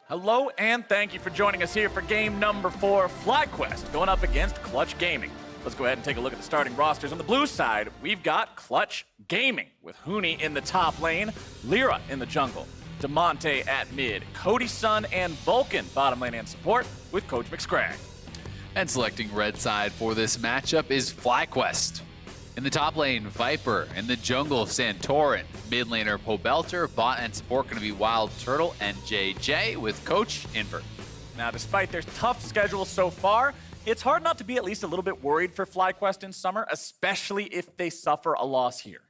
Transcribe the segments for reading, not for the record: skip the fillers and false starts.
Hello and thank you for joining us here for game number 4, Flyquest, going up against Clutch Gaming. Let's go ahead and take a look at the starting rosters. On the blue side, we've got Clutch Gaming with Huni in the top lane, Lyra in the jungle, DeMonte at mid, Cody Sun and Vulcan bottom lane and support with Coach McScrag. And selecting red side for this matchup is Flyquest. In the top lane, Viper. In the jungle, Santorin. Mid laner, Pobelter. Bot and support going to be Wild Turtle and JJ with Coach Invert. Now, despite their tough schedule so far, it's hard not to be at least a little bit worried for Flyquest in summer, especially if they suffer a loss here.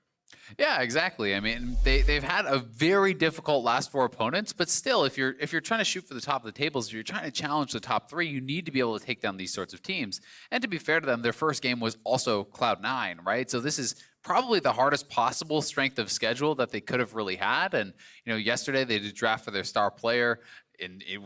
Yeah, exactly. I mean, they've had a very difficult last 4 opponents, but still, if you're trying to shoot for the top of the tables, if you're trying to challenge the top 3, you need to be able to take down these sorts of teams. And to be fair to them, their first game was also Cloud9, right? So this is probably the hardest possible strength of schedule that they could have really had. And yesterday they did draft for their star player.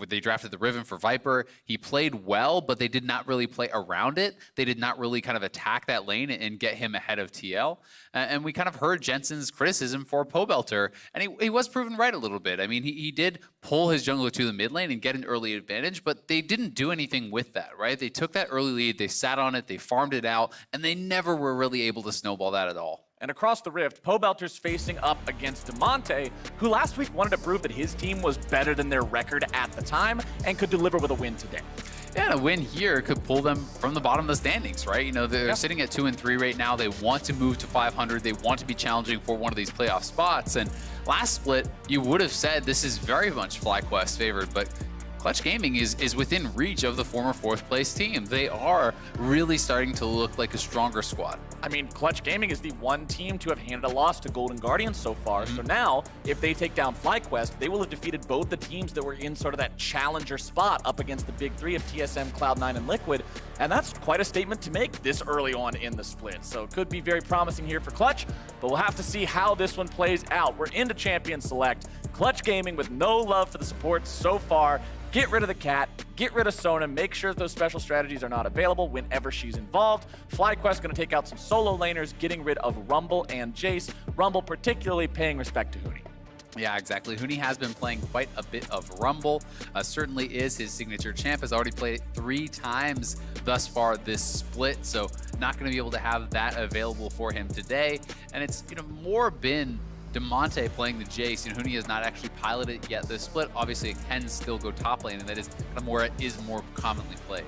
They drafted the Riven for Viper. He played well, but they did not really play around it. They did not really kind of attack that lane and get him ahead of TL. And we kind of heard Jensen's criticism for Pobelter, and he was proven right a little bit. I mean, he did pull his jungler to the mid lane and get an early advantage, but they didn't do anything with that, right? They took that early lead, they sat on it, they farmed it out, and they never were really able to snowball that at all. And across the rift, Pobelter's facing up against DeMonte, who last week wanted to prove that his team was better than their record at the time and could deliver with a win today. Yeah, and a win here could pull them from the bottom of the standings, right? They're sitting at 2 and 3 right now. They want to move to 500. They want to be challenging for one of these playoff spots. And last split, you would have said this is very much Flyquest favored, but Clutch Gaming is within reach of the former 4th place team. They are really starting to look like a stronger squad. I mean, Clutch Gaming is the one team to have handed a loss to Golden Guardians so far. So now, if they take down Flyquest, they will have defeated both the teams that were in sort of that challenger spot up against the big 3 of TSM, Cloud9, and Liquid. And that's quite a statement to make this early on in the split. So it could be very promising here for Clutch, but we'll have to see how this one plays out. We're into Champion Select. Clutch Gaming with no love for the supports so far. Get rid of the cat, get rid of Sona, make sure those special strategies are not available whenever she's involved. Flyquest going to take out some solo laners, getting rid of Rumble and Jace. Rumble particularly paying respect to Huni. Yeah, exactly. Huni has been playing quite a bit of Rumble. Certainly is his signature champ. Has already played it 3 times thus far this split, so not going to be able to have that available for him today. And it's more been DeMonte playing the Jace. Huni has not actually piloted yet this split. Obviously, it can still go top lane, and that is kind of where it is more commonly played.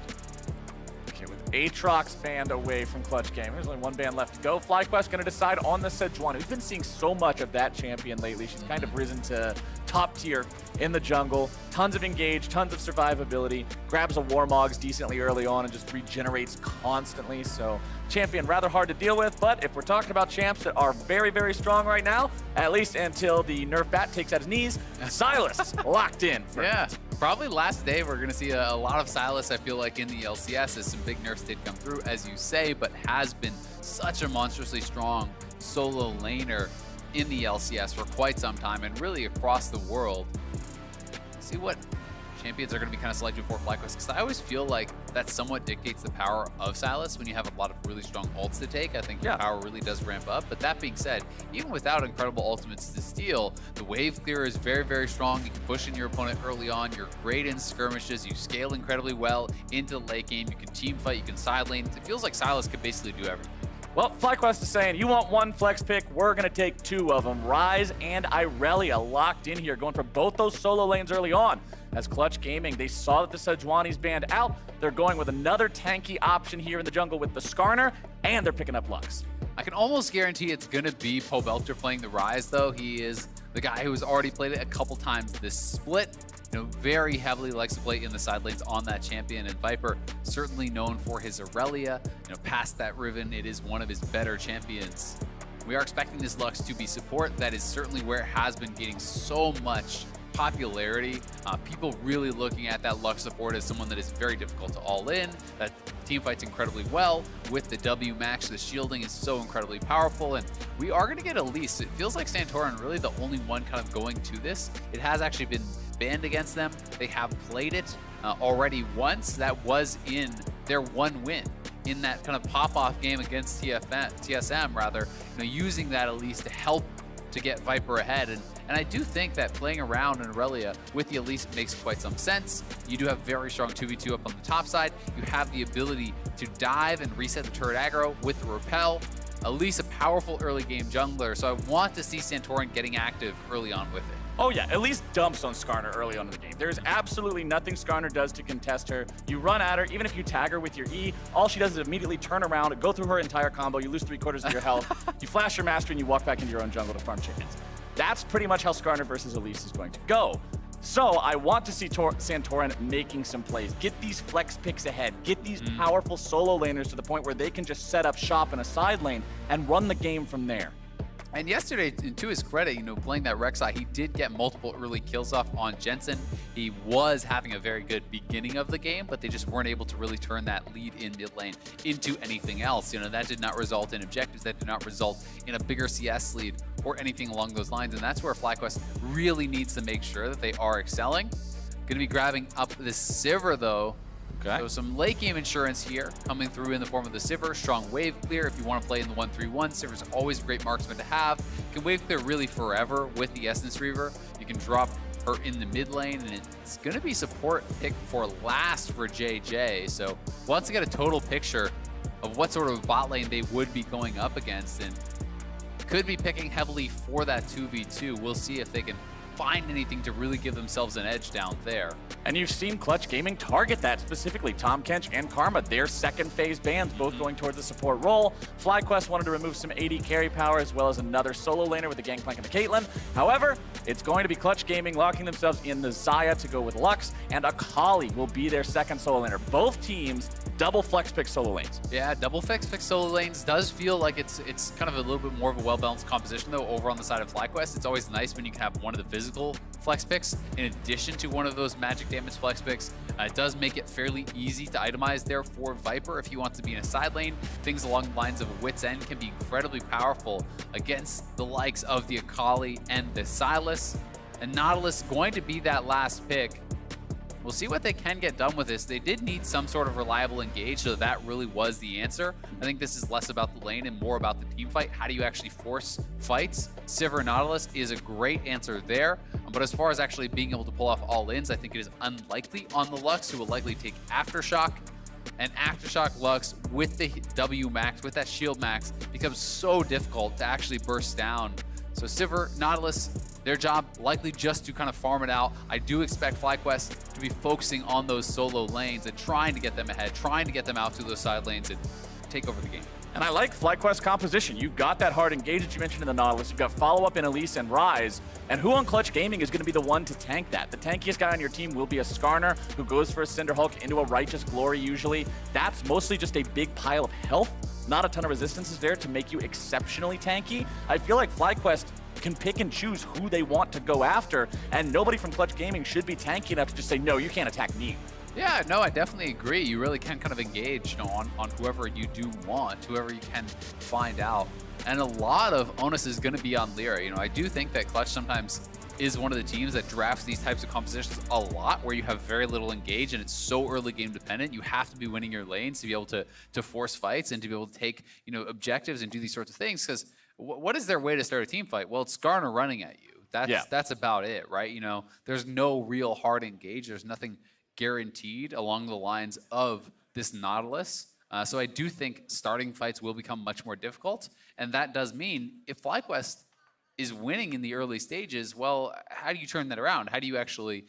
Okay, with Aatrox banned away from Clutch Gaming, there's only 1 ban left to go. Flyquest going to decide on the Sejuani. We've been seeing so much of that champion lately. She's kind of risen to top tier in the jungle. Tons of engage, tons of survivability. Grabs a Warmogs decently early on and just regenerates constantly. So champion rather hard to deal with, but if we're talking about champs that are very, very strong right now, at least until the nerf bat takes out his knees, Sylas locked in. Yeah, probably last day we're going to see a lot of Sylas, I feel like, in the LCS as some big nerfs did come through, as you say, but has been such a monstrously strong solo laner in the LCS for quite some time and really across the world. See what champions are going to be kind of selected for Flyquest, because I always feel like that somewhat dictates the power of Sylas. When you have a lot of really strong ults to take, I think your power really does ramp up. But that being said, even without incredible ultimates to steal, the wave clear is very, very strong. You can push in your opponent early on. You're great in skirmishes. You scale incredibly well into the late game. You can team fight. You can side lane. It feels like Sylas could basically do everything. Well, Flyquest is saying, you want 1 flex pick, we're going to take 2 of them. Ryze and Irelia locked in here, going for both those solo lanes early on. As Clutch Gaming, they saw that the Sejuani's banned out. They're going with another tanky option here in the jungle with the Skarner, and they're picking up Lux. I can almost guarantee it's going to be Pobelter playing the Ryze, though. He is the guy who has already played it a couple times this split. Very heavily likes to play in the side lanes on that champion, and Viper certainly known for his Irelia. Past that Riven, it is one of his better champions. We are expecting this Lux to be support. That is certainly where it has been getting so much popularity. People really looking at that Lux support as someone that is very difficult to all in, that team fights incredibly well with the W max. The shielding is so incredibly powerful, and we are going to get Elise. It feels like Santorin really the only one kind of going to this. It has actually been banned against them. They have played it already once. That was in their 1 win in that kind of pop-off game against TSM, rather, using that Elise to help to get Viper ahead. And And I do think that playing around in Aurelia with the Elise makes quite some sense. You do have very strong 2v2 up on the top side. You have the ability to dive and reset the turret aggro with the repel. Elise, a powerful early game jungler, so I want to see Santorin getting active early on with it. Oh yeah, at least dumps on Skarner early on in the game. There's absolutely nothing Skarner does to contest her. You run at her, even if you tag her with your E, all she does is immediately turn around, go through her entire combo, you lose 3/4 of your health, you flash your mastery, and you walk back into your own jungle to farm chickens. That's pretty much how Skarner versus Elise is going to go. So I want to see Santorin making some plays. Get these flex picks ahead. Get these powerful solo laners to the point where they can just set up shop in a side lane and run the game from there. And yesterday, to his credit, playing that Rek'Sai, he did get multiple early kills off on Jensen. He was having a very good beginning of the game, but they just weren't able to really turn that lead in mid lane into anything else. That did not result in objectives. That did not result in a bigger CS lead or anything along those lines. And that's where Flyquest really needs to make sure that they are excelling. Going to be grabbing up this Sivir, though. Okay. So some late game insurance here coming through in the form of the Sivir. Strong wave clear if you want to play in the 1-3-1. Sivir's always a great marksman to have. You can wave clear really forever with the Essence Reaver. You can drop her in the mid lane, and it's going to be support pick for last for JJ. So once to get a total picture of what sort of bot lane they would be going up against, and could be picking heavily for that 2v2. We'll see if they can find anything to really give themselves an edge down there. And you've seen Clutch Gaming target that specifically. Tahm Kench and Karma, their second phase bans, both going towards the support role. Flyquest wanted to remove some AD carry power as well as another solo laner with the Gangplank and the Caitlyn. However, it's going to be Clutch Gaming locking themselves in the Xayah to go with Lux, and Akali will be their second solo laner. Both teams double flex pick solo lanes. Yeah, double flex pick solo lanes does feel like it's kind of a little bit more of a well-balanced composition, though, over on the side of Flyquest. It's always nice when you can have one of the physical flex picks in addition to one of those magic damage flex picks. It does make it fairly easy to itemize there for Viper if he wants to be in a side lane. Things along the lines of Wit's End can be incredibly powerful against the likes of the Akali and the Sylas. And Nautilus going to be that last pick. We'll see what they can get done with this. They did need some sort of reliable engage, so that really was the answer. I think this is less about the lane and more about the team fight. How do you actually force fights? Sivir Nautilus is a great answer there. But as far as actually being able to pull off all-ins, I think it is unlikely on the Lux, who will likely take Aftershock. And Aftershock Lux with the W max, with that shield max, becomes so difficult to actually burst down. So Sivir, Nautilus, their job likely just to kind of farm it out. I do expect Flyquest to be focusing on those solo lanes and trying to get them ahead, trying to get them out to those side lanes and take over the game. And I like Flyquest composition. You've got that hard engage that you mentioned in the Nautilus. You've got follow-up in Elise and Ryze. And who on Clutch Gaming is going to be the one to tank that? The tankiest guy on your team will be a Skarner who goes for a Cinderhulk into a Righteous Glory usually. That's mostly just a big pile of health. Not a ton of resistance is there to make you exceptionally tanky. I feel like Flyquest can pick and choose who they want to go after, and nobody from Clutch Gaming should be tanky enough to just say, no, you can't attack me. Yeah, no, I definitely agree. You really can kind of engage, on whoever you do want, whoever you can find out. And a lot of onus is going to be on Lyra. I do think that Clutch sometimes is one of the teams that drafts these types of compositions a lot, where you have very little engage and it's so early game dependent. You have to be winning your lanes to be able to force fights and to be able to take objectives and do these sorts of things. Because what is their way to start a team fight? Well, it's Skarner running at you. That's about it, right? There's no real hard engage. There's nothing guaranteed along the lines of this Nautilus. So I do think starting fights will become much more difficult. And that does mean if Flyquest is winning in the early stages, well, how do you turn that around? How do you actually,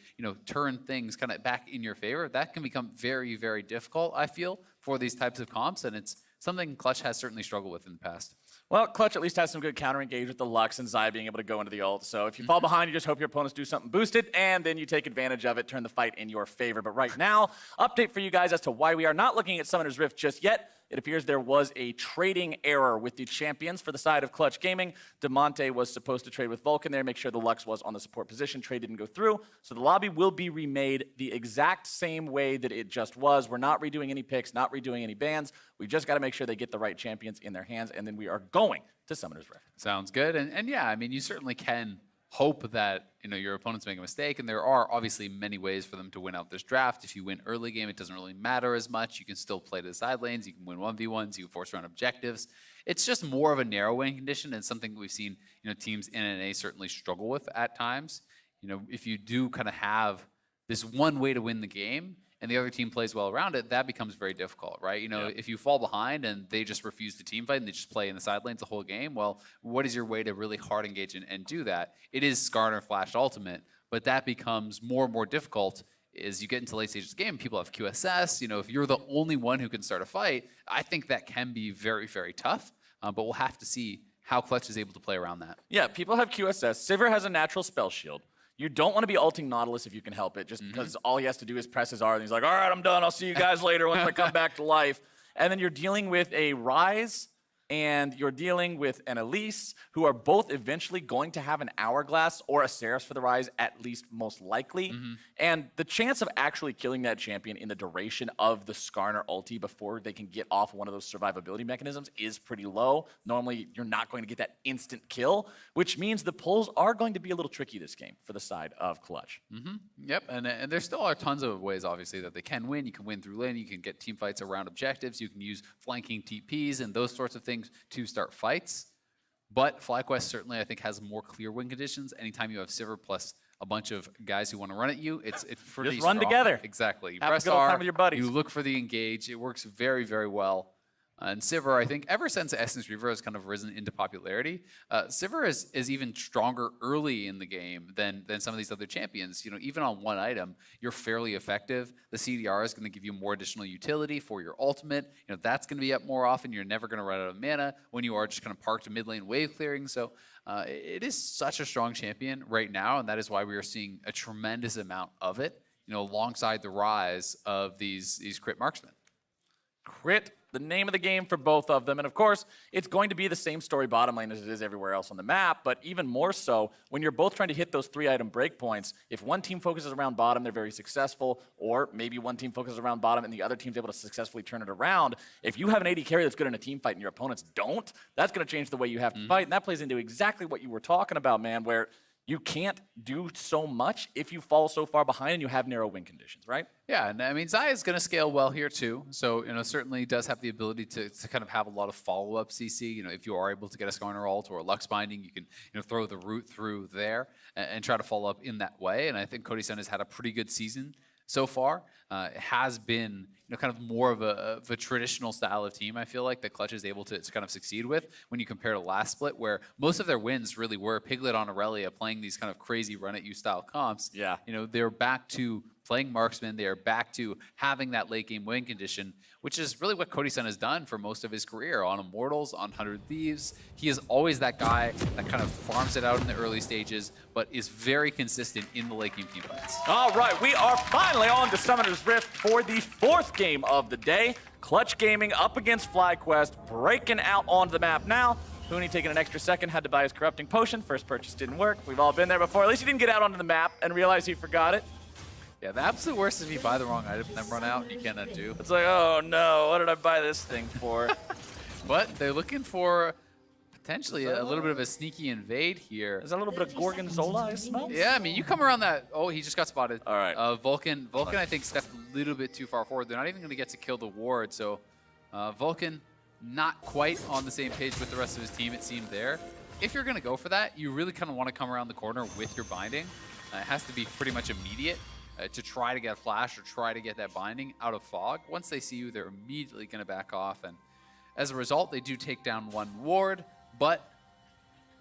turn things kind of back in your favor? That can become very, very difficult, I feel, for these types of comps. And it's something Clutch has certainly struggled with in the past. Well, Clutch at least has some good counter engage with the Lux and Xayah being able to go into the ult. So if you fall behind, you just hope your opponents do something boosted, and then you take advantage of it, turn the fight in your favor. But right now, update for you guys as to why we are not looking at Summoner's Rift just yet. It appears there was a trading error with the champions for the side of Clutch Gaming. DeMonte was supposed to trade with Vulcan there, make sure the Lux was on the support position. Trade didn't go through, so the lobby will be remade the exact same way that it just was. We're not redoing any picks, not redoing any bans. We just got to make sure they get the right champions in their hands, and then we are going to Summoner's Rift. Sounds good. And yeah, I mean, you certainly can hope that your opponents make a mistake. And there are obviously many ways for them to win out this draft. If you win early game, it doesn't really matter as much. You can still play to the side lanes. You can win 1v1s. You can force around objectives. It's just more of a narrow win condition, and something we've seen teams in NA certainly struggle with at times. If you do kind of have this one way to win the game and the other team plays well around it, that becomes very difficult, right? If you fall behind and they just refuse to team fight and they just play in the side lanes the whole game, well, what is your way to really hard engage and do that? It is Skarner Flash Ultimate, but that becomes more and more difficult as you get into late stages of the game. People have QSS. If you're the only one who can start a fight, I think that can be very, very tough. But we'll have to see how Clutch is able to play around that. Yeah, people have QSS. Sivir has a natural spell shield. You don't want to be ulting Nautilus if you can help it, just because all he has to do is press his R, and he's like, all right, I'm done. I'll see you guys later once I come back to life. And then you're dealing with a Ryze, and you're dealing with an Elise, who are both eventually going to have an Hourglass or a Seraph for the Ryze, at least most likely. And the chance of actually killing that champion in the duration of the Skarner ulti before they can get off one of those survivability mechanisms is pretty low. Normally, you're not going to get that instant kill, which means the pulls are going to be a little tricky this game for the side of Clutch. Yep, and there still are tons of ways, obviously, that they can win. You can win through lane. You can get team fights around objectives. You can use flanking TPs and those sorts of things to start fights. But Flyquest certainly, I think, has more clear win conditions. Anytime you have Sivir plus a bunch of guys who want to run at you, it's pretty Just run strong. together. Exactly. You Have press a good old time R, with your buddies. you look for the engage. It works very, very well. And Sivir, I think, ever since Essence Reaver has kind of risen into popularity, Sivir is even stronger early in the game than some of these other champions. Even on one item, you're fairly effective. The CDR is going to give you more additional utility for your ultimate. That's going to be up more often. You're never going to run out of mana when you are just kind of parked in mid lane wave clearing. So it is such a strong champion right now, and that is why we are seeing a tremendous amount of it, alongside the rise of these crit marksmen. Crit, the name of the game for both of them. And of course, it's going to be the same story bottom lane as it is everywhere else on the map, but even more so when you're both trying to hit those 3-item breakpoints. If one team focuses around bottom, they're very successful, or maybe one team focuses around bottom and the other team's able to successfully turn it around. If you have an AD carry that's good in a team fight and your opponents don't, that's going to change the way you have to fight, and that plays into exactly what you were talking about, man, where you can't do so much if you fall so far behind and you have narrow win conditions, right? Yeah, and I mean, Xayah is going to scale well here too. So, certainly does have the ability to kind of have a lot of follow-up CC. If you are able to get a Skarner ult or a Lux Binding, you can, throw the root through there and try to follow up in that way. And I think Cody Sun has had a pretty good season so far. It has been, kind of more of a traditional style of team, I feel like, that Clutch is able to kind of succeed with when you compare to last split, where most of their wins really were Piglet on Aurelia playing these kind of crazy run-at-you style comps. Yeah. They're back to playing marksman. They are back to having that late game win condition, which is really what Cody Sun has done for most of his career on Immortals, on 100 Thieves. He is always that guy that kind of farms it out in the early stages, but is very consistent in the late game team fights. All right, we are finally on to Summoner's Rift for the 4th game of the day. Clutch Gaming up against Flyquest, breaking out onto the map now. Hooney taking an extra second, had to buy his corrupting potion. First purchase didn't work. We've all been there before. At least he didn't get out onto the map and realize he forgot it. Yeah, the absolute worst is if you buy the wrong item and then run out and you can't undo. It's like, oh no, what did I buy this thing for? But they're looking for potentially a little bit of a sneaky invade here. There's a little bit of Gorgonzola, I smell. Yeah, I mean, you come around that. Oh, he just got spotted. All right. Vulcan, I think, stepped a little bit too far forward. They're not even going to get to kill the ward. So Vulcan, not quite on the same page with the rest of his team, it seemed there. If you're going to go for that, you really kind of want to come around the corner with your binding. It has to be pretty much immediate. To try to get flash or try to get that binding out of fog. Once they see you, they're immediately going to back off, and as a result, they do take down one ward, but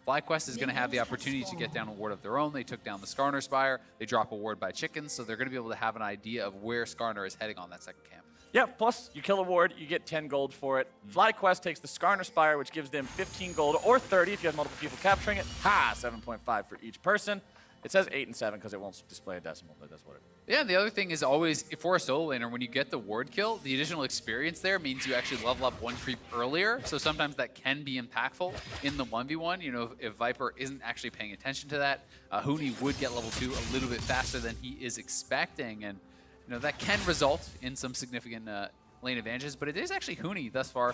Flyquest is going to have the opportunity to get down a ward of their own. They took down the Skarner Spire. They drop a ward by chickens, so they're going to be able to have an idea of where Skarner is heading on that second camp. Yeah, plus you kill a ward, you get 10 gold for it. Flyquest takes the Skarner Spire, which gives them 15 gold or 30 if you have multiple people capturing it. Ha! 7.5 for each person. It says 8 and 7 because it won't display a decimal, but that's what it is. Yeah, and the other thing is always, for a solo laner, when you get the ward kill, the additional experience there means you actually level up one creep earlier, so sometimes that can be impactful in the 1v1. If Viper isn't actually paying attention to that, Hooney would get level 2 a little bit faster than he is expecting, and that can result in some significant lane advantages, but it is actually Hooney thus far.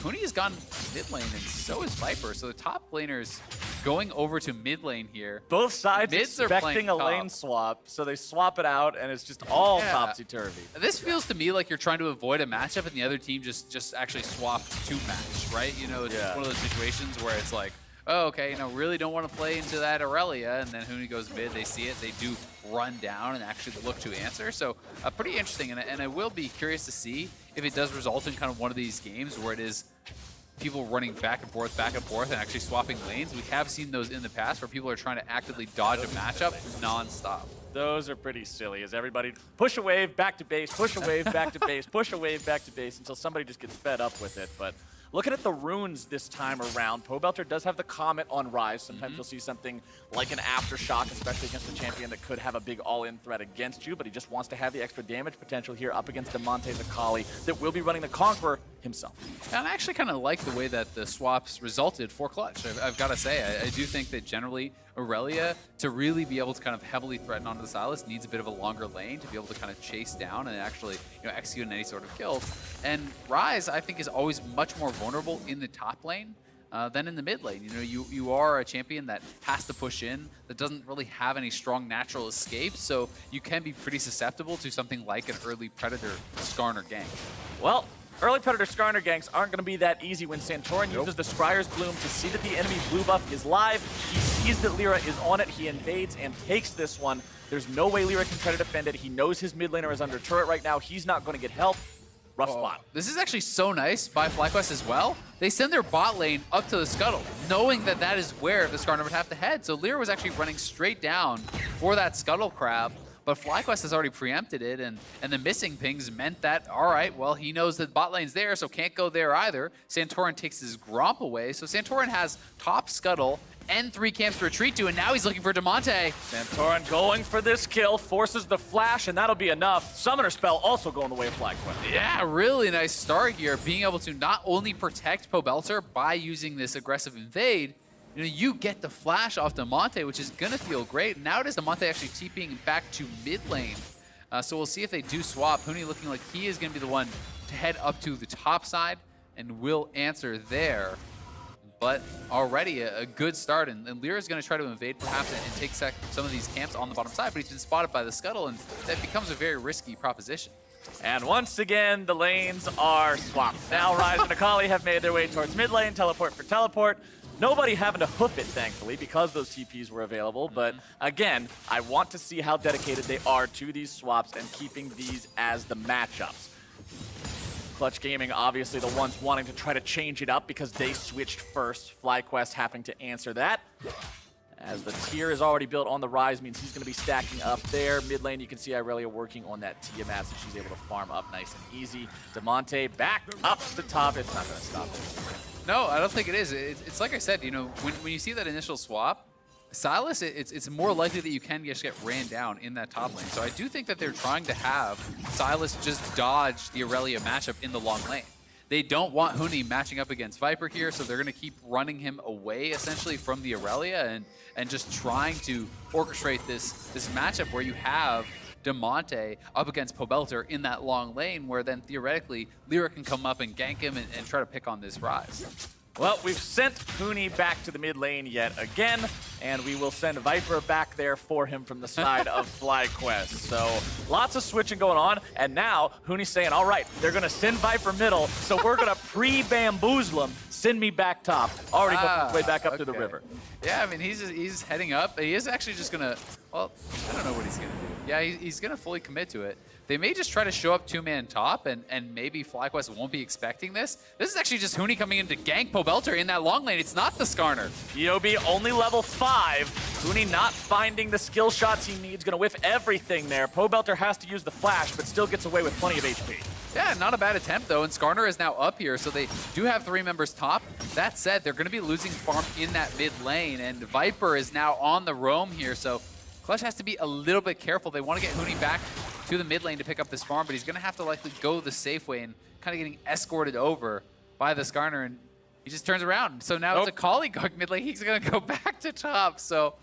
Hooney has gone mid lane, and so is Viper, so the top laners going over to mid lane here. Both sides Mids are expecting playing a top. lane swap, so they swap it out, and it's just all Yeah. topsy-turvy. This feels to me like you're trying to avoid a matchup and the other team just actually swapped to match, right? You know, it's just one of those situations where it's like, oh, okay, really don't want to play into that Aurelia, and then Huni goes mid, they see it, they do run down and actually look to answer. So pretty interesting, and I will be curious to see if it does result in kind of one of these games where it is people running back and forth, and actually swapping lanes. We have seen those in the past where people are trying to actively dodge a matchup nonstop. Those are pretty silly, as everybody push a wave, back to base, push a wave, back to base, push a wave, back to base, until somebody just gets fed up with it. But looking at the runes this time around, Pobelter does have the Comet on Rise. Sometimes you'll see something like an Aftershock, especially against a champion that could have a big all-in threat against you, but he just wants to have the extra damage potential here up against Demonte the Kali that will be running the Conqueror himself. And I actually kind of like the way that the swaps resulted for Clutch. I've got to say, I do think that generally Aurelia, to really be able to kind of heavily threaten onto the Sylas, needs a bit of a longer lane to be able to kind of chase down and actually execute any sort of kill. And Rise, I think, is always much more vulnerable in the top lane than in the mid lane. You are a champion that has to push in, that doesn't really have any strong natural escapes, so you can be pretty susceptible to something like an early Predator Skarner gank. Well, early Predator Skarner ganks aren't going to be that easy when Santorin uses the Scryer's Bloom to see that the enemy blue buff is live. He sees that Lyra is on it. He invades and takes this one. There's no way Lyra can try to defend it. He knows his mid laner is under turret right now. He's not going to get help. Rough spot. This is actually so nice by Flyquest as well. They send their bot lane up to the scuttle, knowing that that is where the Skarner would have to head. So Lyra was actually running straight down for that scuttle crab, but Flyquest has already preempted it, and the missing pings meant that, all right, well, he knows that bot lane's there, so can't go there either. Santorin takes his Gromp away, so Santorin has top scuttle and 3 camps to retreat to, and now he's looking for Demonte. Santorin going for this kill, forces the flash, and that'll be enough. Summoner spell also going the way of Flyquest. Yeah, really nice start here, being able to not only protect Pobelter by using this aggressive invade, you get the flash off Demonte, which is going to feel great. Now it is Demonte actually TPing back to mid lane. So we'll see if they do swap. Huni looking like he is going to be the one to head up to the top side and will answer there. But already a good start, and Lyra's going to try to invade perhaps and take some of these camps on the bottom side, but he's been spotted by the scuttle, and that becomes a very risky proposition. And once again, the lanes are swapped. Now Rise and Akali have made their way towards mid lane, teleport for teleport. Nobody having to hoof it, thankfully, because those TPs were available. But again, I want to see how dedicated they are to these swaps and keeping these as the matchups. Clutch Gaming, obviously the ones wanting to try to change it up because they switched first. Flyquest having to answer that. As the tier is already built on the Rise, means he's going to be stacking up there. Mid lane, you can see Aurelia working on that Tiamat, so she's able to farm up nice and easy. Demonte back up the top. It's not going to stop it. No, I don't think it is. It's like I said, when you see that initial swap, Sylas, it's more likely that you can just get ran down in that top lane. So I do think that they're trying to have Sylas just dodge the Aurelia matchup in the long lane. They don't want Huni matching up against Viper here, so they're going to keep running him away essentially from the Aurelia and just trying to orchestrate this matchup where you have Demonte up against Pobelter in that long lane, where then theoretically Lyra can come up and gank him and try to pick on this Rise. Well, we've sent Huni back to the mid lane yet again, and we will send Viper back there for him from the side of Flyquest. So lots of switching going on, and now Huni's saying, all right, they're going to send Viper middle, so we're going to pre-bamboozle him, send me back top. Already got his way back up to the river. Yeah, I mean, he's heading up. He is actually just going to, well, I don't know what he's going to do. Yeah, he's going to fully commit to it. They may just try to show up 2-man top, and maybe Flyquest won't be expecting this. This is actually just Huni coming in to gank Pobelter in that long lane. It's not the Skarner. POB only level 5. Huni not finding the skill shots he needs. Going to whiff everything there. Pobelter has to use the flash, but still gets away with plenty of HP. Yeah, not a bad attempt, though, and Skarner is now up here, so they do have 3 members top. That said, they're going to be losing farm in that mid lane, and Viper is now on the roam here, so Clutch has to be a little bit careful. They want to get Huni back to the mid lane to pick up this farm, but he's going to have to likely go the safe way and kind of getting escorted over by the Skarner, and he just turns around. So now it's a Kali going mid lane. He's going to go back to top, so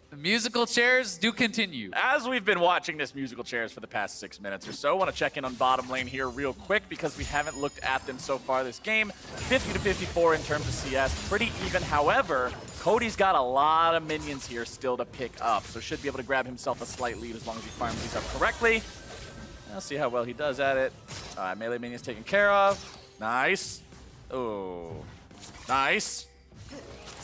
the musical chairs do continue. As we've been watching this musical chairs for the past 6 minutes or so, I want to check in on bottom lane here real quick because we haven't looked at them so far this game. 50 to 54 in terms of CS, pretty even. However, Cody's got a lot of minions here still to pick up, so should be able to grab himself a slight lead as long as he farms these up correctly. Let's see how well he does at it. All right, melee minions taken care of. Nice. Oh, nice.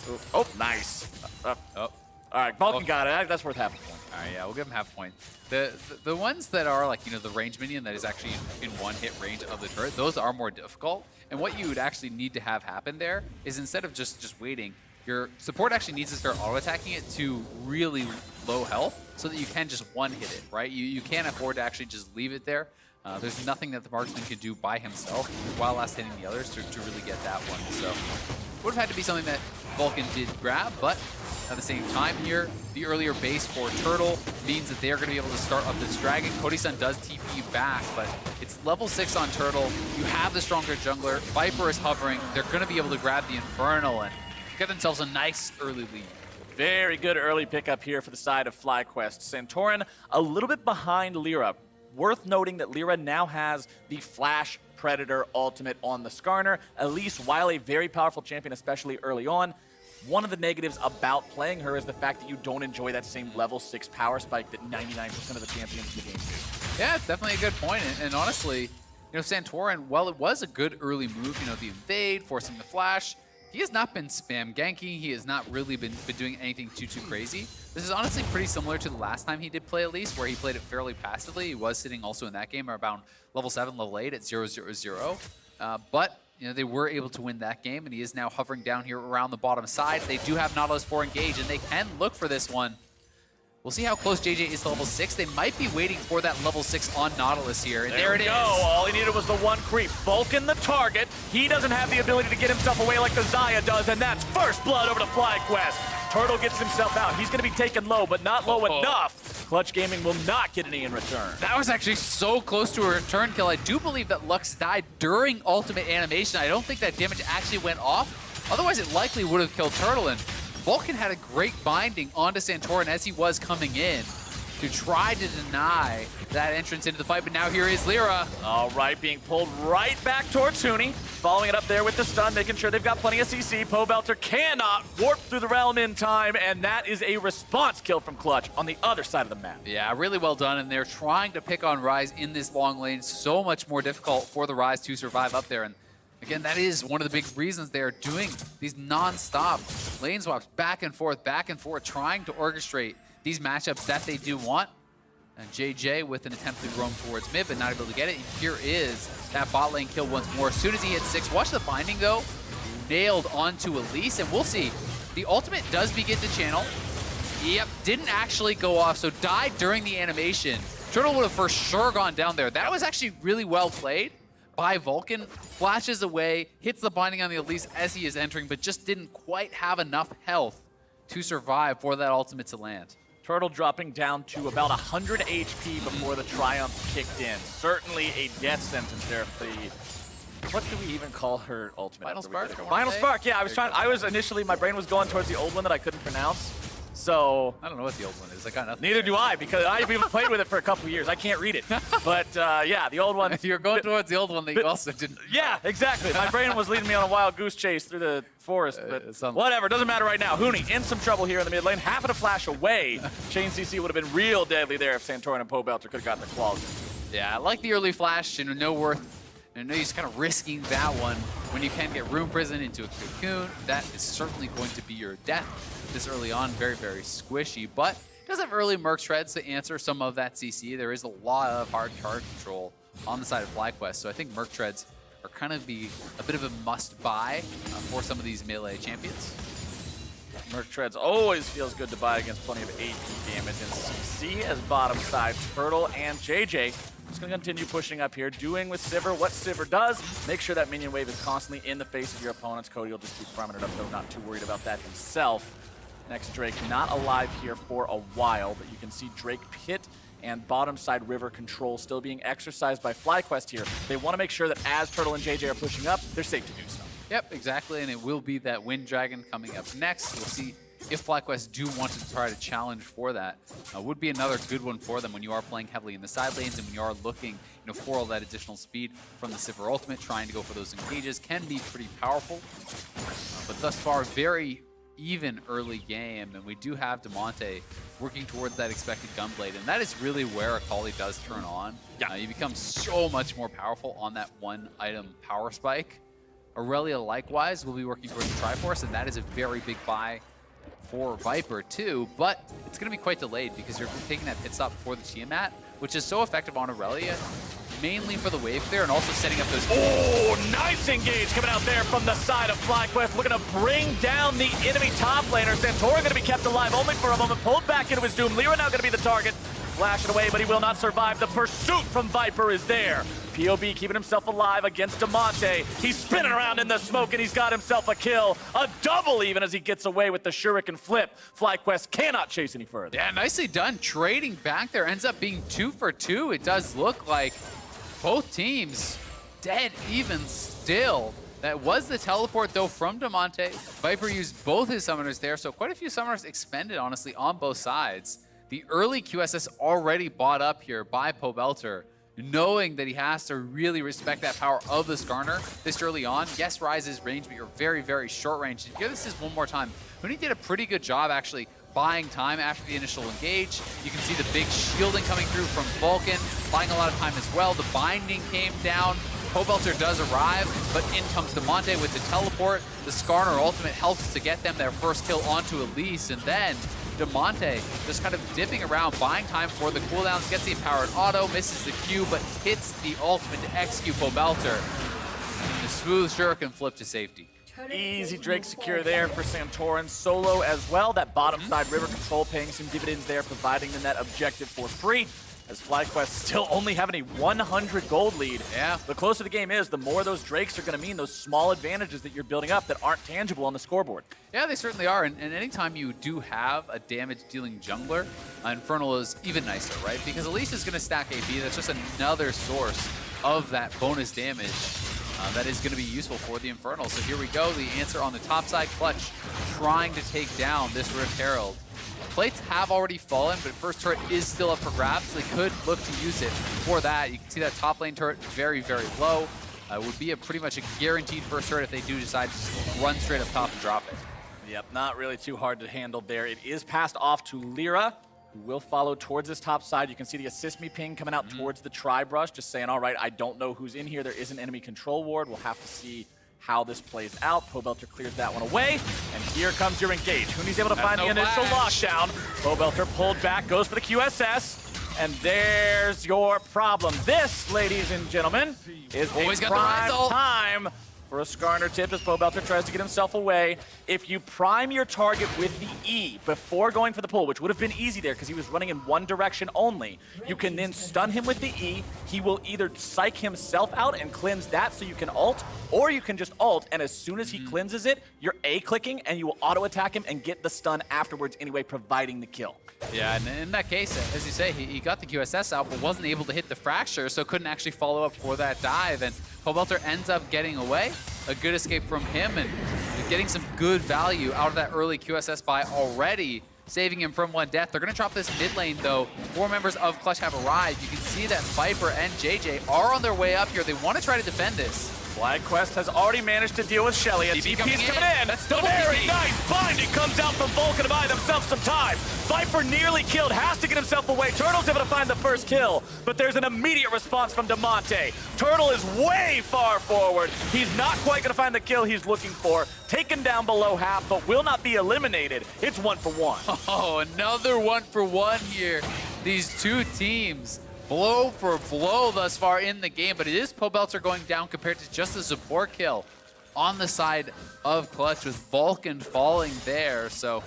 Ooh. Oh, nice. All right, Vulcan got it. That's worth half a point. All right, yeah, we'll give him half a point. The ones that are like, you know, the range minion that is actually in one hit range of the turret, those are more difficult. And what you would actually need to have happen there is instead of just waiting, your support actually needs to start auto-attacking it to really low health so that you can just one-hit it, right? You can't afford to actually just leave it there. There's nothing that the marksman can do by himself while last hitting the others to really get that one. So would have had to be something that Vulcan did grab, but at the same time here, the earlier base for Turtle means that they're going to be able to start up this dragon. Cody-san does TP you back, but it's level 6 on Turtle. You have the stronger jungler. Viper is hovering. They're going to be able to grab the Infernal and get themselves a nice early lead. Very good early pickup here for the side of Flyquest. Santorin a little bit behind Lyra. Worth noting that Lyra now has the Flash Predator ultimate on the Skarner, at least while a very powerful champion, especially early on. One of the negatives about playing her is the fact that you don't enjoy that same level 6 power spike that 99% of the champions in the game do. Yeah, it's definitely a good point. And honestly, you know, Santorin, while it was a good early move, you know, the invade, forcing the flash, he has not been spam ganking. He has not really been doing anything too crazy. This is honestly pretty similar to the last time he did play Elise, where he played it fairly passively. He was sitting also in that game around level 7, level 8 at 0-0-0. But you know, they were able to win that game, and he is now hovering down here around the bottom side. They do have Nautilus 4 engaged, and they can look for this one. We'll see how close JJ is to level 6. They might be waiting for that level 6 on Nautilus here, and there it is. All he needed was the one creep. Vulcan the target. He doesn't have the ability to get himself away like the Xayah does, and that's first blood over to Flyquest. Turtle gets himself out. He's going to be taken low, but not low enough. Clutch Gaming will not get any in return. That was actually so close to a return kill. I do believe that Lux died during ultimate animation. I don't think that damage actually went off. Otherwise, it likely would have killed Turtle. And Vulcan had a great binding onto Santorin as he was coming in to try to deny that entrance into the fight. But now here is Lyra. All right, being pulled right back towards Huni. Following it up there with the stun, making sure they've got plenty of CC. Pobelter cannot warp through the realm in time, and that is a response kill from Clutch on the other side of the map. Yeah, really well done, and they're trying to pick on Ryze in this long lane. So much more difficult for the Ryze to survive up there. And again, that is one of the big reasons they're doing these non-stop lane swaps back and forth, trying to orchestrate these matchups that they do want. And JJ with an attempt to roam towards mid, but not able to get it. And here is that bot lane kill once more. As soon as he hits 6, watch the binding though. Nailed onto Elise, and we'll see. The ultimate does begin to channel. Yep, didn't actually go off, so died during the animation. Turtle would have for sure gone down there. That was actually really well played by Vulcan. Flashes away, hits the binding on the Elise as he is entering, but just didn't quite have enough health to survive for that ultimate to land. Turtle dropping down to about 100 HP before the Triumph kicked in. Certainly a death sentence there for the... What do we even call her ultimate? Final Spark? Final Spark, yeah. I was initially, my brain was going towards the old one that I couldn't pronounce. So... I don't know what the old one is. I got nothing. Neither do I, because I've even played with it for a couple of years. I can't read it. But yeah, the old one... If you're going towards the old one, then you also didn't... Yeah, exactly. My brain was leading me on a wild goose chase through the forest, but whatever. Doesn't matter right now. Huni in some trouble here in the mid lane. Half of a flash away. Chain CC would have been real deadly there if Santorin and Pobelter could have gotten the claws. Yeah, I like the early flash. You know, no worth... I know he's kind of risking that one when you can get Room Prison into a cocoon. That is certainly going to be your death this early on. Very, very squishy, but does have early Merc Shreds to answer some of that CC. There is a lot of hard charge control on the side of Flyquest, so I think Merc Shreds are kind of a bit of a must-buy for some of these melee champions. Merc Treads always feels good to buy against plenty of AP damage, and CC as bottom side. Turtle and JJ just going to continue pushing up here, doing with Sivir what Sivir does. Make sure that minion wave is constantly in the face of your opponents. Cody will just keep farming it up, though, not too worried about that himself. Next Drake not alive here for a while, but you can see Drake Pit and bottom side river control still being exercised by Flyquest here. They want to make sure that as Turtle and JJ are pushing up, they're safe to do so. Yep, exactly, and it will be that Wind Dragon coming up next. We'll see if Flyquest do want to try to challenge for that. Would be another good one for them when you are playing heavily in the side lanes and when you are looking, for all that additional speed from the Sivir ultimate. Trying to go for those engages can be pretty powerful, but thus far very even early game, and we do have Demonte working towards that expected gunblade, and that is really where Akali does turn on. Yeah. You become so much more powerful on that one item power spike. Aurelia likewise will be working towards the Triforce, and that is a very big buy for Viper too, but it's going to be quite delayed because you're taking that pit stop before the Tiamat, which is so effective on Aurelia, mainly for the wave clear and also setting up those... Oh, nice engage coming out there from the side of Flyquest, looking to bring down the enemy top laner. Santorin going to be kept alive only for a moment, pulled back into his doom. Lyra now going to be the target, flashing away, but he will not survive. The pursuit from Viper is there. POB keeping himself alive against Demonte. He's spinning around in the smoke, and he's got himself a kill. A double even as he gets away with the Shuriken flip. Flyquest cannot chase any further. Yeah, nicely done. Trading back there ends up being 2 for 2. It does look like both teams dead even still. That was the teleport, though, from Demonte. Viper used both his summoners there, so quite a few summoners expended, honestly, on both sides. The early QSS already bought up here by Pobelter, knowing that he has to really respect that power of the Skarner this early on. Yes, Ryze's range, but you're very, very short range. And here, this is one more time. Huni did a pretty good job, actually, buying time after the initial engage. You can see the big shielding coming through from Vulcan, buying a lot of time as well. The binding came down. Pobelter does arrive, but in comes Demonte with the teleport. The Skarner ultimate helps to get them their first kill onto Elise, and then Demonte just kind of dipping around, buying time for the cooldowns, gets the empowered auto, misses the Q, but hits the ultimate to execute Pobelter. And the smooth Shuriken flip to safety. Easy Drake secure there for Santorin. Solo as well. That bottom side river control paying some dividends there, providing them that objective for free. As Flyquest still only having a 100 gold lead. Yeah. The closer the game is, the more those Drakes are going to mean those small advantages that you're building up that aren't tangible on the scoreboard. Yeah, they certainly are. And anytime you do have a damage-dealing jungler, Infernal is even nicer, right? Because Elise is going to stack AP. That's just another source of that bonus damage that is going to be useful for the Infernal. So here we go. The answer on the top side, Clutch trying to take down this Rift Herald. Plates have already fallen, but first turret is still up for grabs. They could look to use it for that. You can see that top lane turret very, very low. Would be pretty much a guaranteed first turret if they do decide to run straight up top and drop it. Yep, not really too hard to handle there. It is passed off to Lyra, who will follow towards this top side. You can see the assist me ping coming out towards the tri-brush, just saying, all right, I don't know who's in here. There is an enemy control ward. We'll have to see how this plays out. Pobelter clears that one away, and here comes your engage. Huni's able to find the initial lockdown. Pobelter pulled back, goes for the QSS, and there's your problem. This, ladies and gentlemen, is always a got the prime Ryze ult. time for a Skarner tip as Pobelter tries to get himself away. If you prime your target with the E before going for the pull, which would have been easy there because he was running in one direction only, you can then stun him with the E. He will either psych himself out and cleanse that so you can ult, or you can just ult, and as soon as he cleanses it, you're A-clicking and you will auto-attack him and get the stun afterwards anyway, providing the kill. Yeah, and in that case, as you say, he got the QSS out, but wasn't able to hit the fracture, so couldn't actually follow up for that dive, and Pobelter ends up getting away. A good escape from him, and getting some good value out of that early QSS buy already, saving him from one death. They're going to drop this mid lane, though. 4 members of Clutch have arrived. You can see that Viper and JJ are on their way up here. They want to try to defend this. Flyquest has already managed to deal with Shelly. A TP TP's coming in. That's double Very TP. nice binding comes out from Vulcan to buy themselves some time. Viper nearly killed, has to get himself away. Turtle's able to find the first kill, but there's an immediate response from Demonte. Turtle is way far forward. He's not quite going to find the kill he's looking for. Taken down below half, but will not be eliminated. It's 1 for 1. Oh, another 1 for 1 here. These two teams blow for blow thus far in the game, but it is Pobelter going down compared to just a support kill on the side of Clutch with Vulcan falling there. So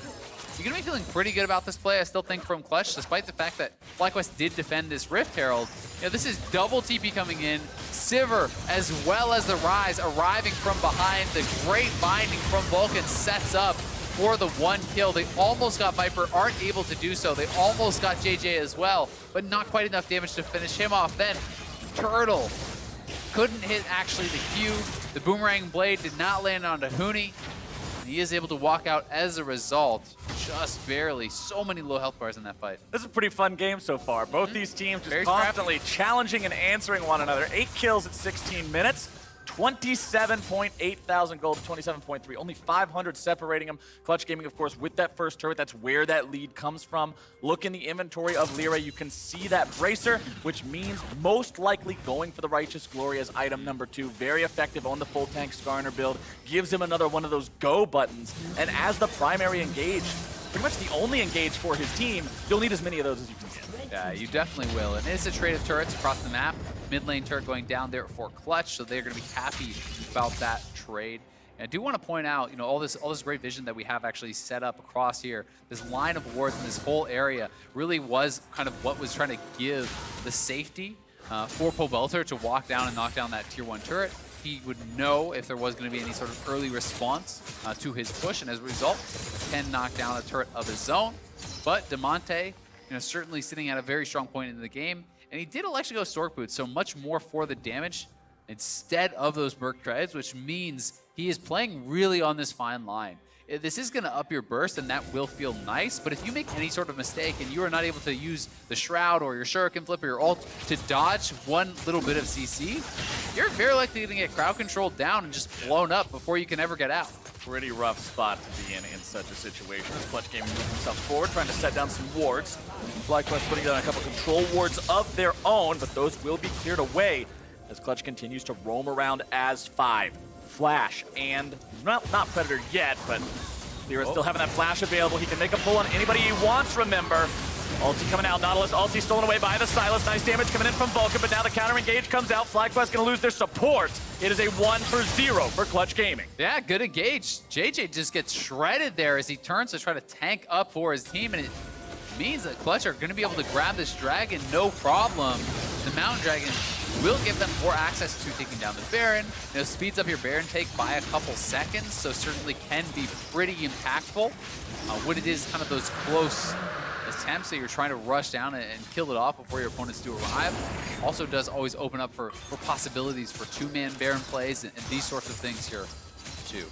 you're going to be feeling pretty good about this play, I still think, from Clutch, despite the fact that Flyquest did defend this Rift Herald. You know, this is double TP coming in, Sivir as well as the Ryze arriving from behind. The great binding from Vulcan sets up for the 1 kill. They almost got Viper, aren't able to do so. They almost got JJ as well, but not quite enough damage to finish him off. Then Turtle couldn't hit actually the Q. The Boomerang Blade did not land onto Huni. And he is able to walk out as a result, just barely. So many low health bars in that fight. This is a pretty fun game so far. Both these teams just Very constantly challenging and answering one another. 8 kills at 16 minutes. 27.8 thousand gold to 27.3. Only 500 separating them. Clutch Gaming, of course, with that first turret. That's where that lead comes from. Look in the inventory of Lyra. You can see that bracer, which means most likely going for the Righteous Glory as item number 2. Very effective on the full tank Skarner build. Gives him another one of those go buttons. And as the primary engage, pretty much the only engage for his team, you'll need as many of those as you can get. Yeah, you definitely will. And it's a trade of turrets across the map. Mid lane turret going down there for Clutch, so they're going to be happy about that trade. And I do want to point out, all this great vision that we have actually set up across here. This line of wards in this whole area really was kind of what was trying to give the safety for Pobelter to walk down and knock down that tier 1 turret. He would know if there was going to be any sort of early response to his push, and as a result, can knock down a turret of his own. But Demonte, certainly sitting at a very strong point in the game, and he did actually go Stork Boots, so much more for the damage instead of those Merc Treads, which means he is playing really on this fine line. This is going to up your burst, and that will feel nice, but if you make any sort of mistake and you are not able to use the Shroud or your Shuriken Flip or your ult to dodge one little bit of CC, you're very likely going to get crowd controlled down and just blown up before you can ever get out. Pretty rough spot to be in such a situation. As Clutch Gaming moves themselves forward, trying to set down some wards. Flyquest putting down a couple control wards of their own, but those will be cleared away as Clutch continues to roam around as 5. Flash, and not Predator yet, but Lyra's still having that flash available. He can make a pull on anybody he wants, remember. Ulti coming out, Nautilus ulti stolen away by the Silas. Nice damage coming in from Vulcan, but now the counter engage comes out. Flyquest gonna lose their support. It is a 1-for-0 for Clutch Gaming. Yeah, good engage. JJ just gets shredded there as he turns to try to tank up for his team, and it means that Clutch are gonna be able to grab this dragon no problem. The Mountain Dragon will give them more access to taking down the Baron. Speeds up your Baron take by a couple seconds, so certainly can be pretty impactful. When it is kind of those close attempts that you're trying to rush down and kill it off before your opponents do arrive. Also does always open up for possibilities for 2-man Baron plays and these sorts of things here too.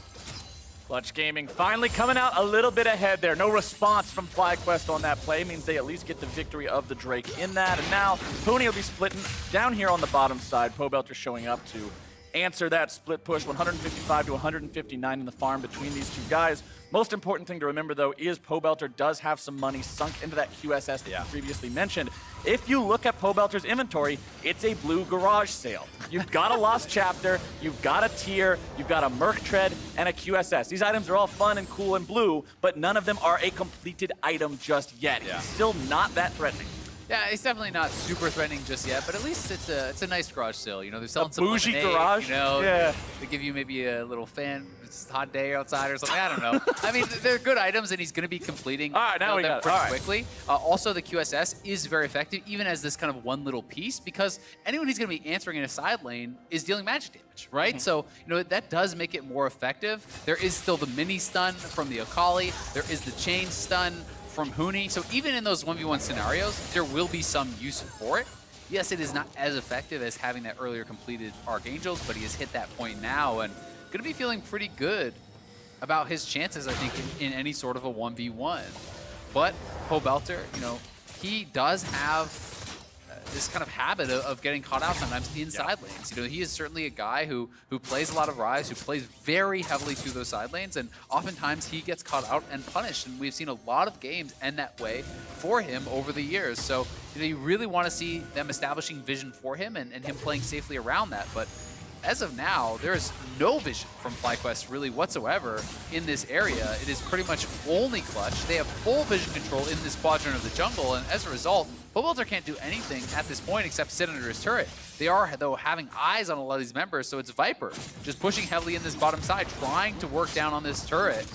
Clutch Gaming finally coming out a little bit ahead there. No response from Flyquest on that play means they at least get the victory of the Drake in that. And now Pony will be splitting down here on the bottom side. Pobelter showing up to answer that split push, 155 to 159 in the farm between these two guys. Most important thing to remember, though, is Pobelter does have some money sunk into that QSS that you previously mentioned. If you look at Pobelter's inventory, it's a blue garage sale. You've got a Lost Chapter, you've got a Tier, you've got a Merc Tread, and a QSS. These items are all fun and cool and blue, but none of them are a completed item just yet. It's still not that threatening. Yeah, it's definitely not super threatening just yet, but at least it's a nice garage sale. They're selling some bougie lemonade, garage. They give you maybe a little fan. It's a hot day outside or something. I don't know. I mean, they're good items, and he's going to be completing them pretty quickly. Also, the QSS is very effective, even as this kind of one little piece, because anyone he's going to be answering in a side lane is dealing magic damage, right? So, that does make it more effective. There is still the mini stun from the Akali. There is the chain stun from Huni. So even in those 1v1 scenarios, there will be some use for it. Yes, it is not as effective as having that earlier completed Archangels, but he has hit that point now and going to be feeling pretty good about his chances, I think, in any sort of a 1v1. But Pobelter, he does have this kind of habit of getting caught out sometimes in side lanes. He is certainly a guy who plays a lot of Rise, who plays very heavily to those side lanes, and oftentimes he gets caught out and punished, and we've seen a lot of games end that way for him over the years. So you really want to see them establishing vision for him and him playing safely around that. But as of now, there is no vision from Flyquest really whatsoever in this area. It is pretty much only Clutch. They have full vision control in this quadrant of the jungle, and as a result, Pobelter can't do anything at this point except sit under his turret. They are, though, having eyes on a lot of these members, so it's Viper just pushing heavily in this bottom side, trying to work down on this turret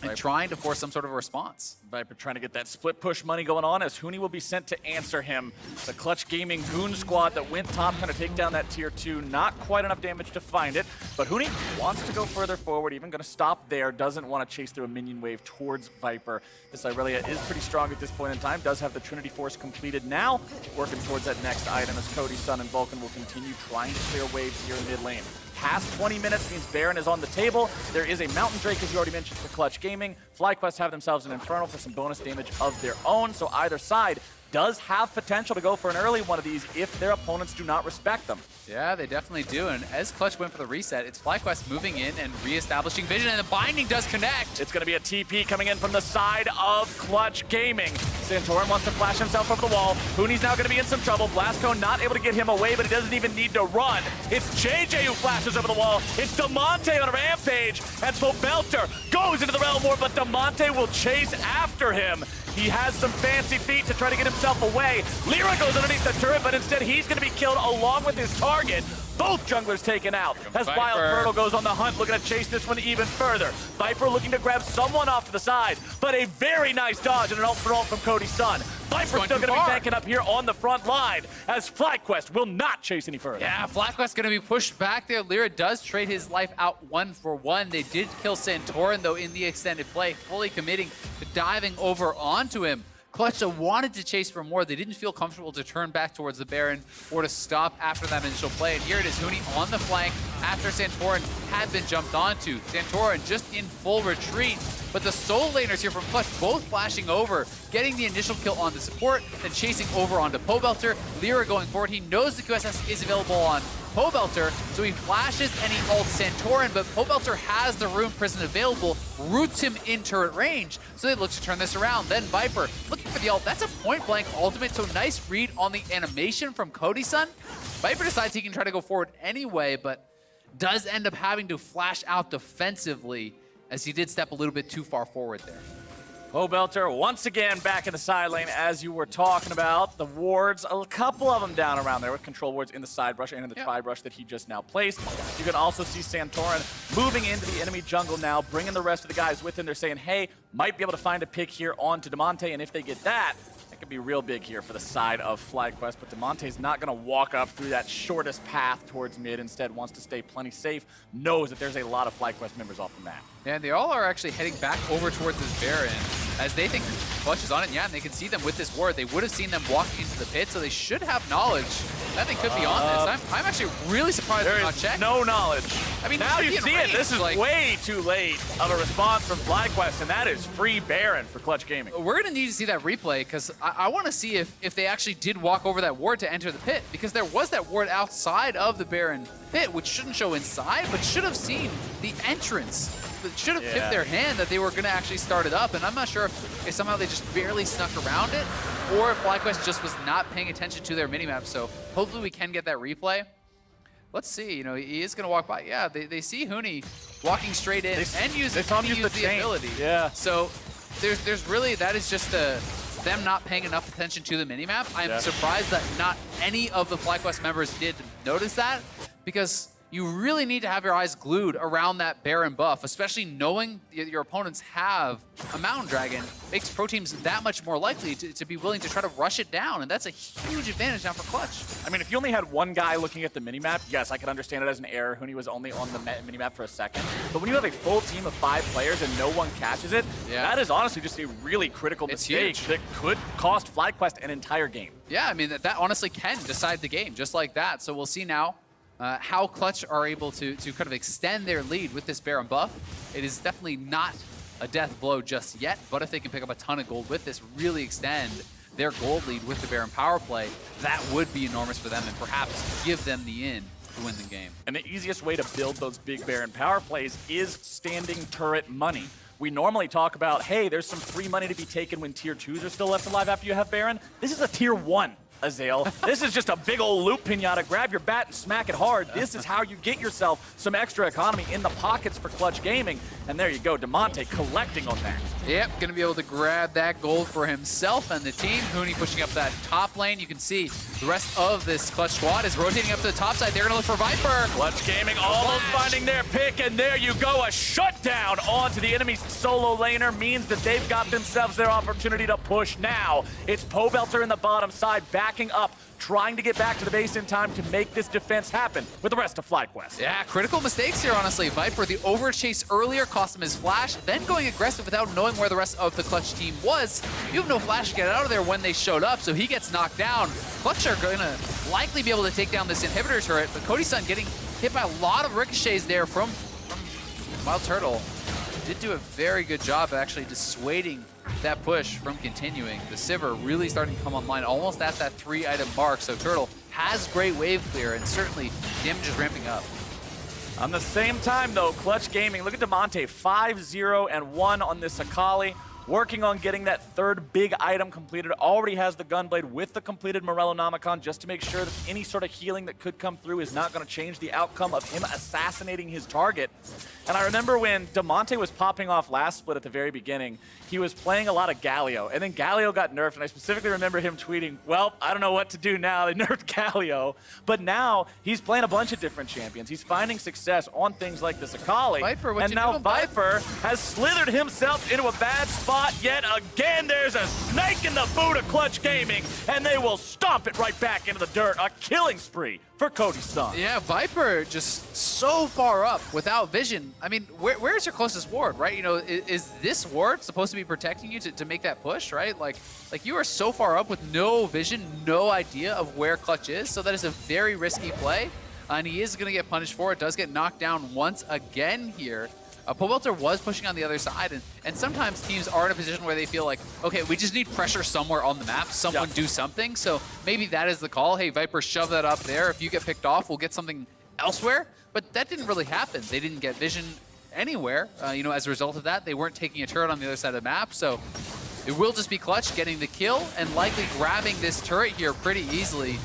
and trying to force some sort of a response. Viper trying to get that split push money going on as Huni will be sent to answer him. The Clutch Gaming Goon Squad that went top trying to take down that tier 2. Not quite enough damage to find it, but Huni wants to go further forward, even going to stop there, doesn't want to chase through a minion wave towards Viper. This Irelia is pretty strong at this point in time, does have the Trinity Force completed now, working towards that next item as Cody, Sun, and Vulcan will continue trying to clear waves here in mid lane. Past 20 minutes means Baron is on the table. There is a Mountain Drake, as you already mentioned, for Clutch Gaming. Flyquest have themselves an Infernal for some bonus damage of their own. So either side does have potential to go for an early one of these if their opponents do not respect them. Yeah, they definitely do. And as Clutch went for the reset, it's Flyquest moving in and reestablishing vision, and the binding does connect. It's going to be a TP coming in from the side of Clutch Gaming. Santorin wants to flash himself over the wall. Hooney's now going to be in some trouble. Blastcone not able to get him away, but he doesn't even need to run. It's JJ who flashes over the wall. It's Damonte on a rampage, and Pobelter goes into the realm war, but Damonte will chase after him. He has some fancy feet to try to get himself away. Lyra goes underneath the turret, but instead he's going to be killed along with his target. Both junglers taken out as Wild Turtle goes on the hunt, looking to chase this one even further. Viper looking to grab someone off to the side, but a very nice dodge and an ult for ult from Cody's son. Viper's still going to be tanking up here on the front line as Flyquest will not chase any further. Yeah, Flyquest going to be pushed back there. Lyra does trade his life out 1-for-1. They did kill Santorin, though, in the extended play, fully committing to diving over onto him. Clutch wanted to chase for more. They didn't feel comfortable to turn back towards the Baron or to stop after that initial play. And here it is, Hooney on the flank after Santorin had been jumped onto. Santorin just in full retreat. But the solo laners here from Clutch both flashing over, getting the initial kill on the support, then chasing over onto Pobelter. Lyra going forward. He knows the QSS is available on Pobelter, so he flashes and he ults Santorin, but Pobelter has the Rune Prison available, roots him in turret range, so they look to turn this around. Then Viper looking for the ult. That's a point-blank ultimate, so nice read on the animation from Cody's son. Viper decides he can try to go forward anyway, but does end up having to flash out defensively as he did step a little bit too far forward there. Pobelter once again back in the side lane, as you were talking about. The wards, a couple of them down around there with control wards in the side brush and in the tri brush that he just now placed. You can also see Santorin moving into the enemy jungle now, bringing the rest of the guys with him. They're saying, hey, might be able to find a pick here onto Damonte, and if they get that, that could be real big here for the side of Flyquest, but Damonte's not going to walk up through that shortest path towards mid. Instead, wants to stay plenty safe, knows that there's a lot of Flyquest members off the map. Yeah, they all are actually heading back over towards this Baron as they think Clutch is on it. Yeah, and they can see them with this ward. They would have seen them walk into the pit, so they should have knowledge that they could be on this. I'm actually really surprised they're not checking. No knowledge. I mean, now you see range, it. This is like, way too late of a response from Flyquest, and that is free Baron for Clutch Gaming. We're going to need to see that replay because I want to see if they actually did walk over that ward to enter the pit, because there was that ward outside of the Baron pit, which shouldn't show inside, but should have seen the entrance. But should have tipped their hand that they were going to actually start it up, and I'm not sure if somehow they just barely snuck around it, or if Flyquest just was not paying attention to their minimap. So hopefully we can get that replay. Let's see, you know, he is going to walk by. Yeah, they see Hooney walking straight in and use the ability. Yeah. So there's really, that is just them not paying enough attention to the minimap. I'm surprised that not any of the Flyquest members did notice that, because you really need to have your eyes glued around that Baron buff, especially knowing your opponents have a Mountain Dragon. Makes pro teams that much more likely to be willing to try to rush it down, and that's a huge advantage now for Clutch. I mean, if you only had one guy looking at the minimap, yes, I could understand it as an error. Hooney was only on the minimap for a second. But when you have a full team of 5 players and no one catches it, that is honestly just a really critical mistake that could cost Flyquest an entire game. Yeah, I mean, that honestly can decide the game, just like that. So we'll see now how Clutch are able to kind of extend their lead with this Baron buff. It is definitely not a death blow just yet, but if they can pick up a ton of gold with this, really extend their gold lead with the Baron power play, that would be enormous for them and perhaps give them the in to win the game. And the easiest way to build those big Baron power plays is standing turret money. We normally talk about, hey, there's some free money to be taken when tier 2s are still left alive after you have Baron. This is a tier 1. Azael. This is just a big old loop pinata. Grab your bat and smack it hard. This is how you get yourself some extra economy in the pockets for Clutch Gaming. And there you go, Damonte collecting on that. Yep, going to be able to grab that gold for himself and the team. Hooney pushing up that top lane. You can see the rest of this Clutch squad is rotating up to the top side. They're going to look for Viper. Clutch Gaming almost finding their pick, and there you go. A shutdown onto the enemy's solo laner means that they've got themselves their opportunity to push now. It's Pobelter in the bottom side, backing up, trying to get back to the base in time to make this defense happen with the rest of Flyquest. Yeah, critical mistakes here, honestly. Viper, the overchase earlier cost him his flash, then going aggressive without knowing where the rest of the Clutch team was. You have no flash to get out of there when they showed up, so he gets knocked down. Clutch are going to likely be able to take down this inhibitor turret, but Cody's son getting hit by a lot of ricochets there from Wild Turtle. Did do a very good job of actually dissuading that push from continuing. The Sivir really starting to come online almost at that 3-item mark. So Turtle has great wave clear, and certainly damage is ramping up. On the same time, though, Clutch Gaming, look at Damonte, 5-0-1 on this Akali. Working on getting that third big item completed. Already has the Gunblade with the completed Morellonomicon just to make sure that any sort of healing that could come through is not going to change the outcome of him assassinating his target. And I remember when Damonte was popping off last split at the very beginning, he was playing a lot of Galio, and then Galio got nerfed, and I specifically remember him tweeting, well, I don't know what to do now, they nerfed Galio. But now, he's playing a bunch of different champions. He's finding success on things like this Akali. Viper, what and you now doing, Viper has slithered himself into a bad spot yet again. There's a snake in the boot of Clutch Gaming, and they will stomp it right back into the dirt. A killing spree for Cody's son. Yeah, Viper just so far up without vision. I mean, where's your closest ward, right? You know, is this ward supposed to be protecting you to make that push, right? Like you are so far up with no vision, no idea of where Clutch is, so that is a very risky play, and he is going to get punished for it. Does get knocked down once again here. Powelter was pushing on the other side, and sometimes teams are in a position where they feel like, okay, we just need pressure somewhere on the map, someone do something, so maybe that is the call. Hey, Viper, shove that up there. If you get picked off, we'll get something elsewhere, but that didn't really happen. They didn't get vision anywhere. You know, as a result of that, they weren't taking a turret on the other side of the map, so it will just be Clutch getting the kill and likely grabbing this turret here pretty easily.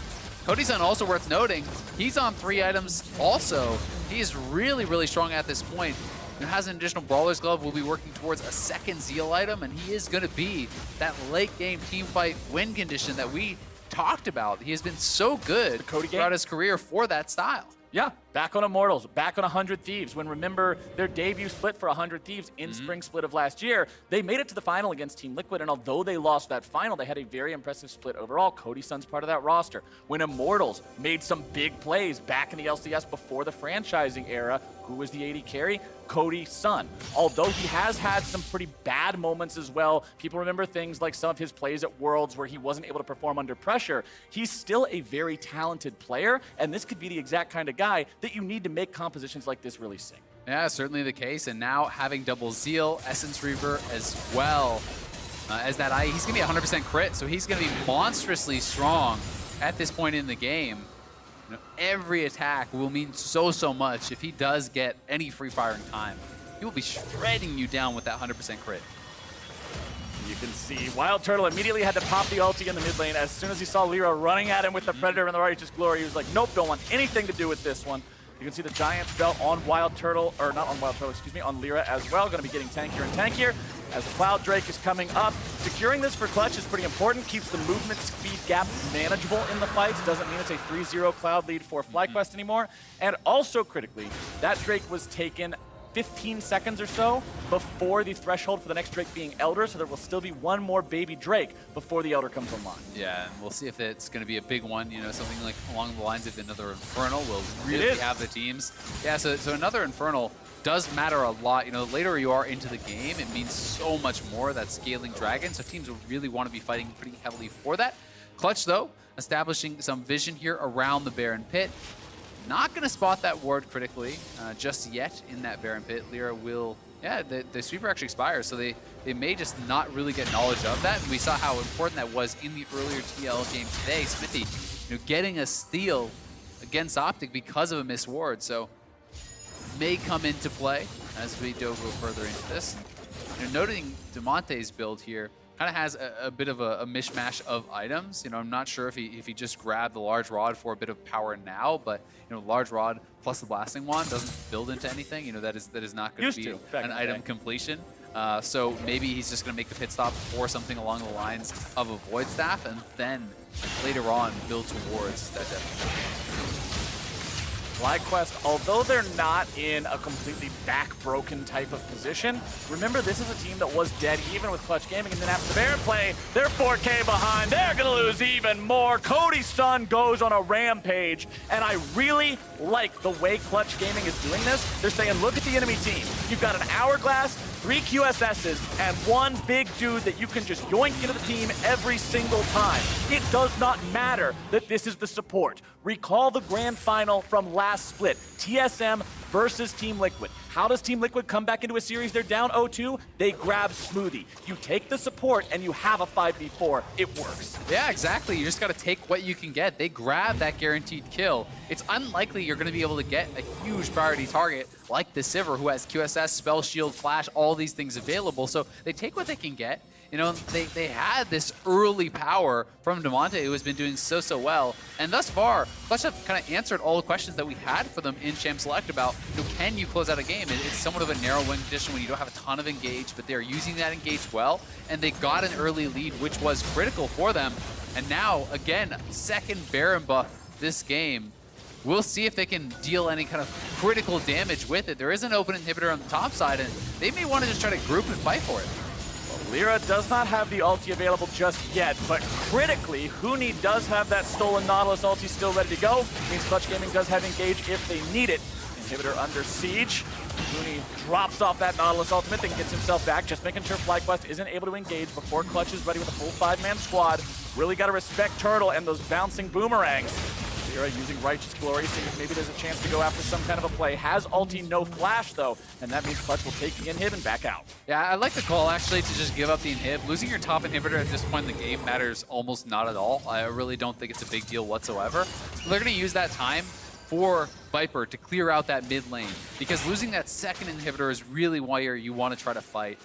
Cody's son also worth noting, he's on 3 items also. He is really, really strong at this point. He has an additional Brawler's Glove, will be working towards a second Zeal item, and he is going to be that late game team fight win condition that we talked about. He has been so good throughout his career for that style. Yeah, back on Immortals, back on 100 Thieves. When remember their debut split for 100 Thieves in spring split of last year, they made it to the final against Team Liquid, and although they lost that final, they had a very impressive split overall. Cody's son's part of that roster. When Immortals made some big plays back in the LCS before the franchising era, who was the AD carry? Cody's son. Although he has had some pretty bad moments as well, people remember things like some of his plays at Worlds where he wasn't able to perform under pressure. He's still a very talented player, and this could be the exact kind of guy that you need to make compositions like this really sing. Yeah, certainly the case, and now having double Zeal, Essence Reaver as well as that he's going to be 100% crit, so he's going to be monstrously strong at this point in the game. You know, every attack will mean so much if he does get any free firing time. He will be shredding you down with that 100% crit. You can see Wild Turtle immediately had to pop the ulti in the mid lane. As soon as he saw Lyra running at him with the Predator and the Righteous Glory, he was like, nope, don't want anything to do with this one. You can see the Giant's Belt on Wild Turtle, or not on Wild Turtle, excuse me, on Lyra as well. Going to be getting tankier and tankier as the Cloud Drake is coming up. Securing this for Clutch is pretty important. Keeps the movement speed gap manageable in the fights. Doesn't mean it's a 3-0 Cloud lead for Flyquest anymore. And also critically, that Drake was taken 15 seconds or so before the threshold for the next Drake being Elder, so there will still be one more baby Drake before the Elder comes online. Yeah, and we'll see if it's going to be a big one, you know, something like along the lines of another Infernal will really have the teams. Yeah, so another Infernal does matter a lot. You know, the later you are into the game, it means so much more, that scaling dragon, so teams will really want to be fighting pretty heavily for that. Clutch, though, establishing some vision here around the Baron Pit. Not going to spot that ward critically just yet in that Baron Pit. Lyra will, yeah, the sweeper actually expires, so they may just not really get knowledge of that. And we saw how important that was in the earlier TL game today. Smithy, you know, getting a steal against Optic because of a missed ward, so may come into play as we go further into this. You know, noting Damonte's build here, kind of has a bit of a mishmash of items. You know, I'm not sure if he just grabbed the large rod for a bit of power now, but you know, large rod plus the blasting wand doesn't build into anything. You know, that is not going to be an item completion. So maybe he's just going to make the pit stop for something along the lines of a void staff, and then later on build towards that death. Flyquest, although they're not in a completely back-broken type of position, remember this is a team that was dead even with Clutch Gaming, and then after the Baron play, they're 4K behind. They're going to lose even more. Cody's son goes on a rampage, and I really like the way Clutch Gaming is doing this. They're saying, look at the enemy team. You've got an Hourglass, 3 QSSs and 1 big dude that you can just yoink into the team every single time. It does not matter that this is the support. Recall the grand final from last split, TSM versus Team Liquid. How does Team Liquid come back into a series? They're down 0-2, they grab Smoothie. You take the support and you have a 5v4, it works. Yeah, exactly. You just got to take what you can get. They grab that guaranteed kill. It's unlikely you're going to be able to get a huge priority target like the Sivir, who has QSS, Spell Shield, Flash, all these things available. So they take what they can get. You know, they had this early power from Demonte, who has been doing so well. And thus far, Clutch have kind of answered all the questions that we had for them in Champ Select about, you know, can you close out a game? It's somewhat of a narrow win condition when you don't have a ton of engage, but they're using that engage well. And they got an early lead, which was critical for them. And now, again, second Baron buff this game. We'll see if they can deal any kind of critical damage with it. There is an open inhibitor on the top side, and they may want to just try to group and fight for it. Lyra does not have the ulti available just yet, but critically, Huni does have that stolen Nautilus ulti still ready to go. Means Clutch Gaming does have engage if they need it. Inhibitor under siege. Huni drops off that Nautilus ultimate, then gets himself back, just making sure Flyquest isn't able to engage before Clutch is ready with a full 5-man squad. Really got to respect Turtle and those bouncing boomerangs. Lyra using Righteous Glory, seeing if maybe there's a chance to go after some kind of a play. Has ulti, no flash though, and that means Clutch will take the inhib and back out. Yeah, I like the call actually to just give up the inhib. Losing your top inhibitor at this point in the game matters almost not at all. I really don't think it's a big deal whatsoever. So they're going to use that time for Viper to clear out that mid lane, because losing that second inhibitor is really where you want to try to fight.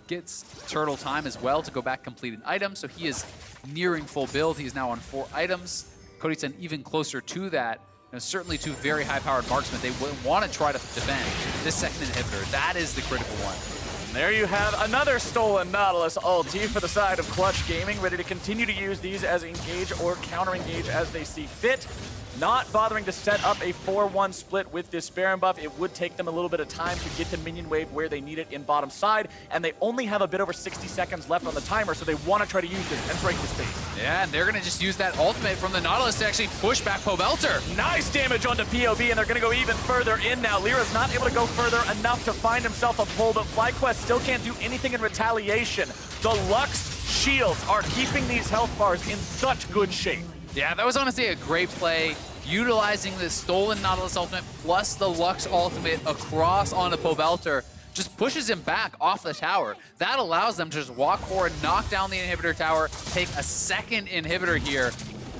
Gets Turtle time as well to go back complete an item, so he is nearing full build. He is now on 4 items. Cody's even closer to that. You know, certainly 2 very high-powered marksmen. They want to try to defend this second inhibitor. That is the critical one. And there you have another stolen Nautilus ulti for the side of Clutch Gaming, ready to continue to use these as engage or counter-engage as they see fit. Not bothering to set up a 4-1 split with this Baron buff. It would take them a little bit of time to get the minion wave where they need it in bottom side, and they only have a bit over 60 seconds left on the timer, so they want to try to use this and break the space. Yeah, and they're going to just use that ultimate from the Nautilus to actually push back Pobelter. Nice damage onto POV, and they're going to go even further in now. Lyra's not able to go further enough to find himself a pull, but Flyquest still can't do anything in retaliation. The Lux shields are keeping these health bars in such good shape. Yeah, that was honestly a great play. Utilizing the stolen Nautilus ultimate plus the Lux ultimate across onto Pobelter just pushes him back off the tower. That allows them to just walk forward, knock down the inhibitor tower, take a second inhibitor here,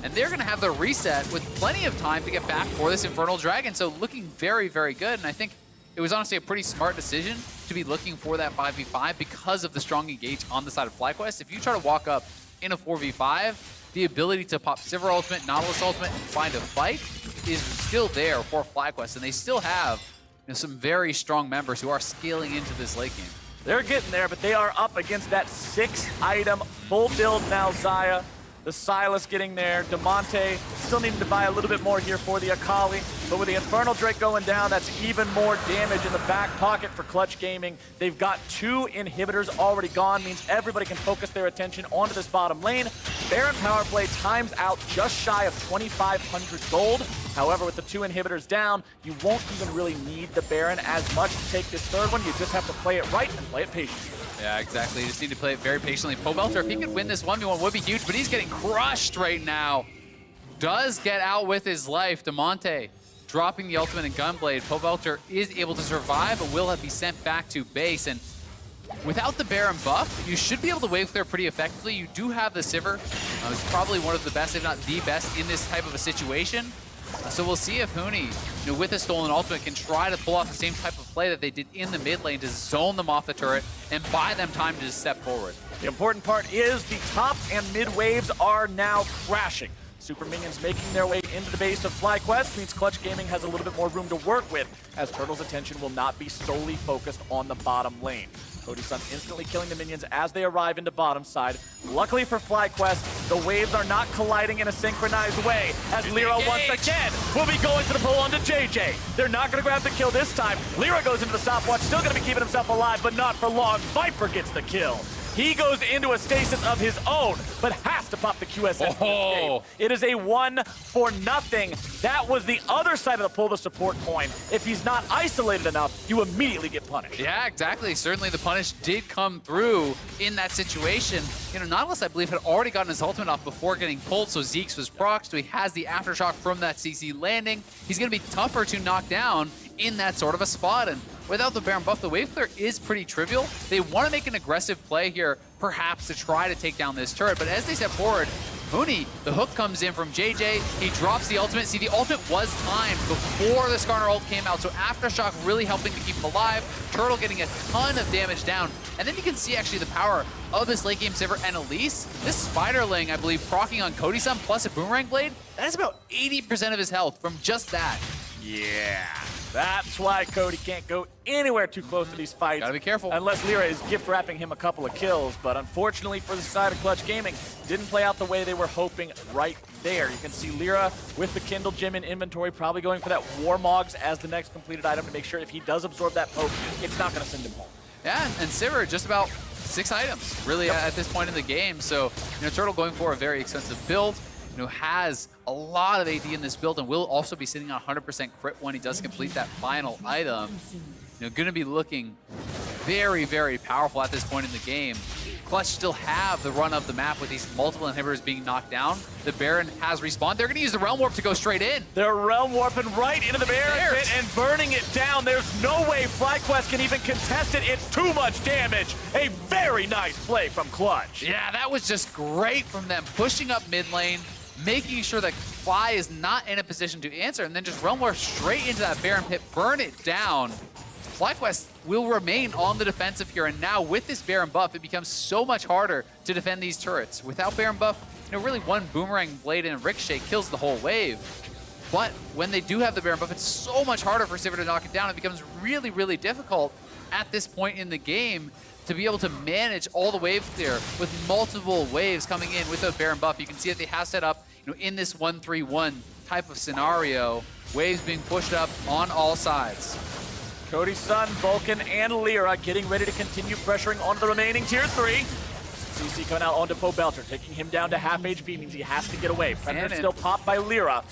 and they're going to have the reset with plenty of time to get back for this Infernal Dragon. So looking very, very good, and I think it was honestly a pretty smart decision to be looking for that 5v5 because of the strong engage on the side of Flyquest. If you try to walk up in a 4v5, the ability to pop Sivir ultimate, Nautilus ultimate, and find a fight is still there for Flyquest, and they still have, you know, some very strong members who are scaling into this late game. They're getting there, but they are up against that 6-item full build now, Xayah. The Silas getting there. Demonte still needing to buy a little bit more here for the Akali. But with the Infernal Drake going down, that's even more damage in the back pocket for Clutch Gaming. They've got 2 inhibitors already gone, means everybody can focus their attention onto this bottom lane. Baron power play times out just shy of 2,500 gold. However, with the 2 inhibitors down, you won't even really need the Baron as much to take this third one. You just have to play it right and play it patiently. Yeah, exactly. You just need to play it very patiently. Pobelter, if he could win this 1v1, would be huge, but he's getting crushed right now. Does get out with his life. Demonte dropping the ultimate and Gunblade. Pobelter is able to survive, but will be sent back to base. And without the Baron buff, you should be able to wave clear pretty effectively. You do have the Sivir. It's probably one of the best, if not the best, in this type of a situation. So we'll see if Huni, you know, with a stolen ultimate, can try to pull off the same type of play that they did in the mid lane to zone them off the turret and buy them time to just step forward. The important part is the top and mid waves are now crashing. Super minions making their way into the base of Flyquest means Clutch Gaming has a little bit more room to work with, as Turtle's attention will not be solely focused on the bottom lane. Cody's Sun instantly killing the minions as they arrive into bottom side. Luckily for Flyquest, the waves are not colliding in a synchronized way, as Lyra once again will be going to the pull onto JJ. They're not going to grab the kill this time. Lyra goes into the stopwatch, still going to be keeping himself alive, but not for long. Viper gets the kill. He goes into a stasis of his own, but has to pop the QSS. Oh. It is a 1-0. That was the other side of the pull the support coin. If he's not isolated enough, you immediately get punished. Yeah, exactly. Certainly the punish did come through in that situation. You know, Nautilus, I believe, had already gotten his ultimate off before getting pulled, so Zeke's was procced, so he has the aftershock from that CC landing. He's going to be tougher to knock down in that sort of a spot, and without the Baron buff, the wave clear is pretty trivial. They want to make an aggressive play here, perhaps to try to take down this turret, but as they step forward, Huni, the hook comes in from JJ, he drops the ultimate. See, the ultimate was timed before the Skarner ult came out, so Aftershock really helping to keep him alive. Turtle getting a ton of damage down, and then you can see actually the power of this late game Sivir and Elise. This Spiderling, I believe, proccing on Cody-san plus a Boomerang Blade, that is about 80% of his health from just that. Yeah. That's why Cody can't go anywhere too close to these fights. Gotta be careful. Unless Lyra is gift wrapping him a couple of kills. But unfortunately for the side of Clutch Gaming, didn't play out the way they were hoping right there. You can see Lyra with the Kindle Gem in inventory, probably going for that Warmogs as the next completed item to make sure if he does absorb that poke, it's not going to send him home. Yeah, and Sivir just about 6 items, really, at this point in the game. So, you know, Turtle going for a very expensive build. You know, has a lot of AD in this build and will also be sitting on 100% crit when he does complete that final item. You know, going to be looking very, very powerful at this point in the game. Clutch still have the run of the map with these multiple inhibitors being knocked down. The Baron has respawned. They're going to use the Realm Warp to go straight in. They're Realm Warping right into the Baron pit and burning it down. There's no way Flyquest can even contest it. It's too much damage. A very nice play from Clutch. Yeah, that was just great from them. Pushing up mid lane, making sure that Fly is not in a position to answer, and then just Realm Warp straight into that Baron pit, burn it down. Flyquest will remain on the defensive here, and now with this Baron buff, it becomes so much harder to defend these turrets. Without Baron buff, you know, really one Boomerang Blade and Ricochet kills the whole wave. But when they do have the Baron buff, it's so much harder for Sivir to knock it down. It becomes really, really difficult at this point in the game to be able to manage all the wave clear with multiple waves coming in with a Baron buff. You can see that they have set up, you know, in this 1-3-1 type of scenario, waves being pushed up on all sides. Cody-san, Vulcan, and Lyra getting ready to continue pressuring onto the remaining tier 3. CC coming out onto Pobelter, taking him down to half HP means he has to get away. Predator still popped by Lyra.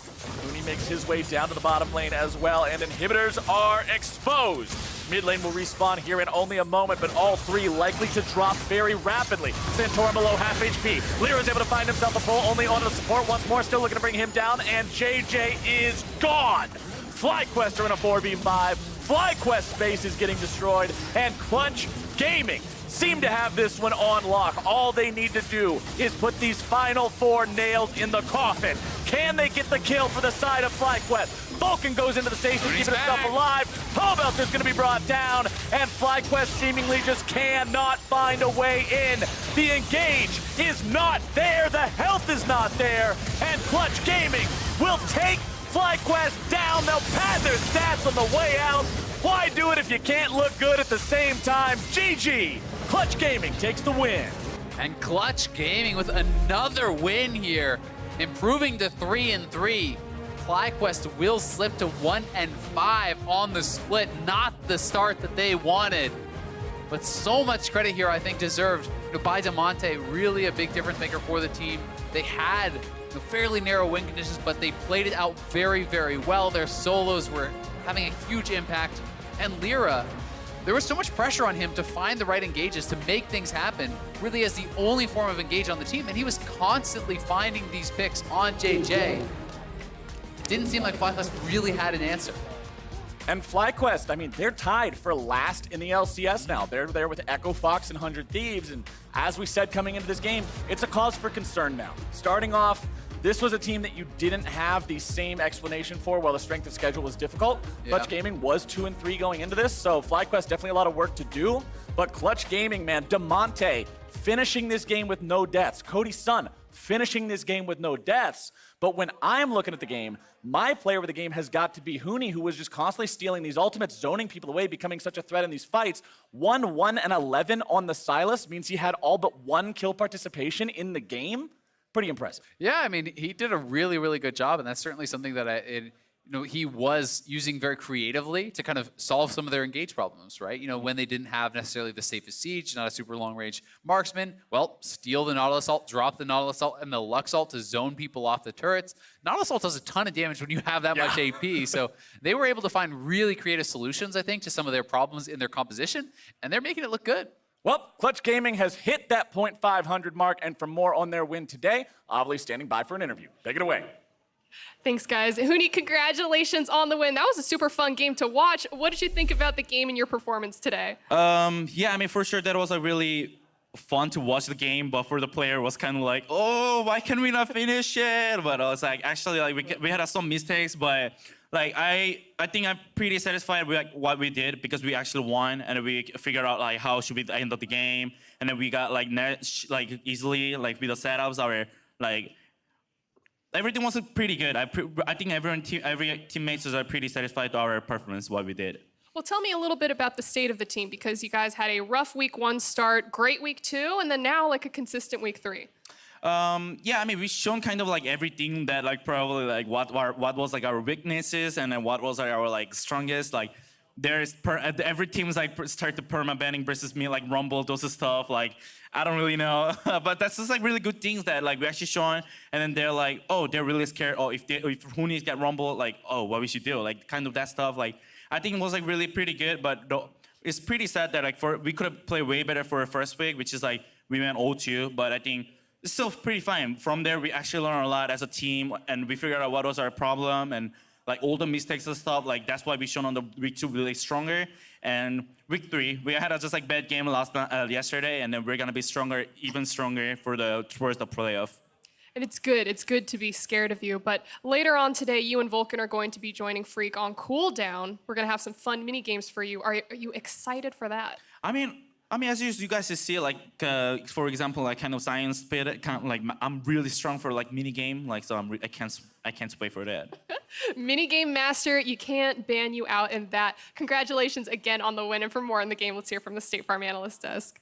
Mooney makes his way down to the bottom lane as well, and inhibitors are exposed. Mid lane will respawn here in only a moment, but all three likely to drop very rapidly. Santorum below half HP. Lyra's able to find himself a pull only onto the support once more, still looking to bring him down, and JJ is gone. Flyquest are in a 4v5. Flyquest base is getting destroyed, and Clutch Gaming seem to have this one on lock. All they need to do is put these final 4 nails in the coffin. Can they get the kill for the side of Flyquest? Vulcan goes into the station, keeping himself alive. Pobelter's going to be brought down, and Flyquest seemingly just cannot find a way in. The engage is not there, the health is not there, and Clutch Gaming will take Flyquest down. They'll pad their stats on the way out. Why do it if you can't look good at the same time? GG! Clutch Gaming takes the win. And Clutch Gaming with another win here, improving to 3-3. Flyquest will slip to 1-5 on the split, not the start that they wanted. But so much credit here, I think, deserved by Damonte. Really a big difference maker for the team. They had fairly narrow win conditions, but they played it out very, very well. Their solos were having a huge impact. And Lyra, there was so much pressure on him to find the right engages, to make things happen, really as the only form of engage on the team, and he was constantly finding these picks on JJ. Didn't seem like Flyquest really had an answer. And Flyquest, I mean, they're tied for last in the LCS now. They're there with Echo Fox and 100 Thieves, and as we said coming into this game, it's a cause for concern now. Starting off, this was a team that you didn't have the same explanation for while the strength of schedule was difficult. Yeah. Clutch Gaming was 2-3 going into this, so Flyquest definitely a lot of work to do. But Clutch Gaming, man, Damonte finishing this game with no deaths. Cody-san finishing this game with no deaths. But when I'm looking at the game, my player of the game has got to be Huni, who was just constantly stealing these ultimates, zoning people away, becoming such a threat in these fights. 1-1-11 on the Silas means he had all but 1 kill participation in the game. Pretty impressive. Yeah, I mean, he did a really, really good job, and that's certainly something that he was using very creatively to kind of solve some of their engage problems, right? When they didn't have necessarily the safest siege, not a super long range marksman, well, steal the Nautilus ult, drop the Nautilus ult, and the Lux ult to zone people off the turrets. Nautilus ult does a ton of damage when you have that much AP, so they were able to find really creative solutions, I think, to some of their problems in their composition, and they're making it look good. Well, Clutch Gaming has hit that .500 mark, and for more on their win today, Avli standing by for an interview. Take it away. Thanks, guys. Huni, congratulations on the win. That was a super fun game to watch. What did you think about the game and your performance today? Yeah, I mean, for sure, that was a really fun to watch the game, but for the player, it was kind of like, oh, why can we not finish it? But I was like, actually, like we had some mistakes, but like I think I'm pretty satisfied with like what we did because we actually won and we figured out like how should we end up the game, and then we got like easily like with the setups, our like. Everything was pretty good. I think every teammates are pretty satisfied with our performance, what we did. Well, tell me a little bit about the state of the team, because you guys had a rough week 1 start, great week 2, and then now like a consistent week 3. Yeah, I mean, we've shown kind of like everything that like probably like what was like our weaknesses and then what was our like strongest. Like there's every team's like start to perma-banning versus me, like Rumble, those stuff. Like I don't really know, but that's just like really good things that like we actually shown, and then they're like, oh, they're really scared. Oh, if Huni's get Rumble, like, oh, what we should do, like kind of that stuff. Like I think it was like really pretty good, but it's pretty sad that like we could have played way better for our first week, which is like we went 0-2, but I think it's still pretty fine. From there, we actually learned a lot as a team, and we figured out what was our problem and like all the mistakes and stuff. Like that's why we shown on the week 2 really stronger. And week 3, we had a just like bad game yesterday, and then we're gonna be stronger, even stronger towards the playoff. And it's good to be scared of you. But later on today, you and Vulcan are going to be joining Freak on cooldown. We're gonna have some fun mini games for you. Are you excited for that? I mean, as you guys see, like for example, like kind of science bit, kind of like I'm really strong for like mini game, like so I can't wait for that. Mini game master, you can't ban you out in that. Congratulations again on the win, and for more on the game, let's hear from the State Farm analyst desk.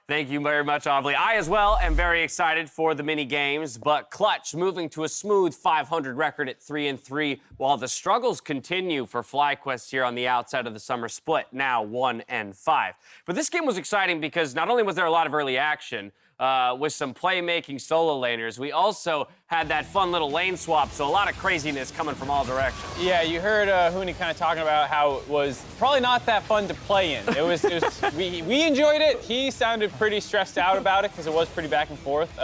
Thank you very much, Avli. I, as well, am very excited for the mini games, but Clutch moving to a smooth 500 record at 3-3, while the struggles continue for Flyquest here on the outside of the summer split, now 1-5. But this game was exciting because not only was there a lot of early action, with some playmaking solo laners, we also had that fun little lane swap, so a lot of craziness coming from all directions. Yeah, you heard Huni kind of talking about how it was probably not that fun to play in. We enjoyed it. He sounded pretty stressed out about it because it was pretty back and forth.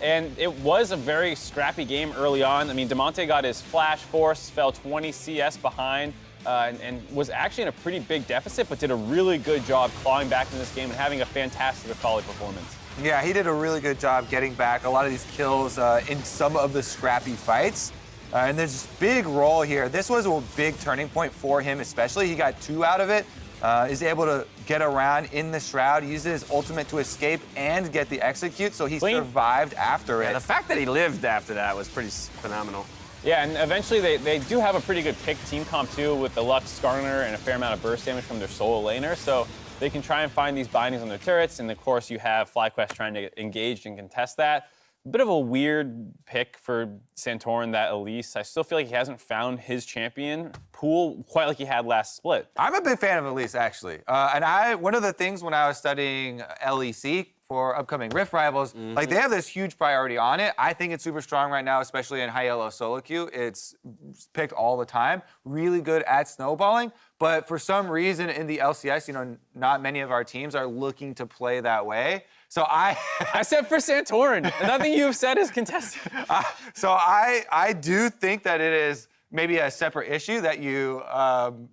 And it was a very scrappy game early on. I mean, Demonte got his flash force, fell 20 CS behind, and was actually in a pretty big deficit, but did a really good job clawing back in this game and having a fantastic college performance. Yeah, he did a really good job getting back a lot of these kills in some of the scrappy fights. And there's this big role here. This was a big turning point for him, especially. He got 2 out of it, is able to get around in the Shroud, uses his ultimate to escape and get the execute, so he survived after it. Yeah, the fact that he lived after that was pretty phenomenal. Yeah, and eventually they do have a pretty good pick team comp too, with the Lux Skarner and a fair amount of burst damage from their solo laner. So they can try and find these bindings on their turrets, and of course you have Flyquest trying to engage and contest that. A bit of a weird pick for Santorin, that Elise. I still feel like he hasn't found his champion pool quite like he had last split. I'm a big fan of Elise, actually. And one of the things when I was studying LEC for upcoming Rift Rivals, like they have this huge priority on it. I think it's super strong right now, especially in high elo solo queue. It's picked all the time. Really good at snowballing. But for some reason in the LCS, not many of our teams are looking to play that way. So I said for Santorin. Nothing you've said is contested. So I do think that it is maybe a separate issue that you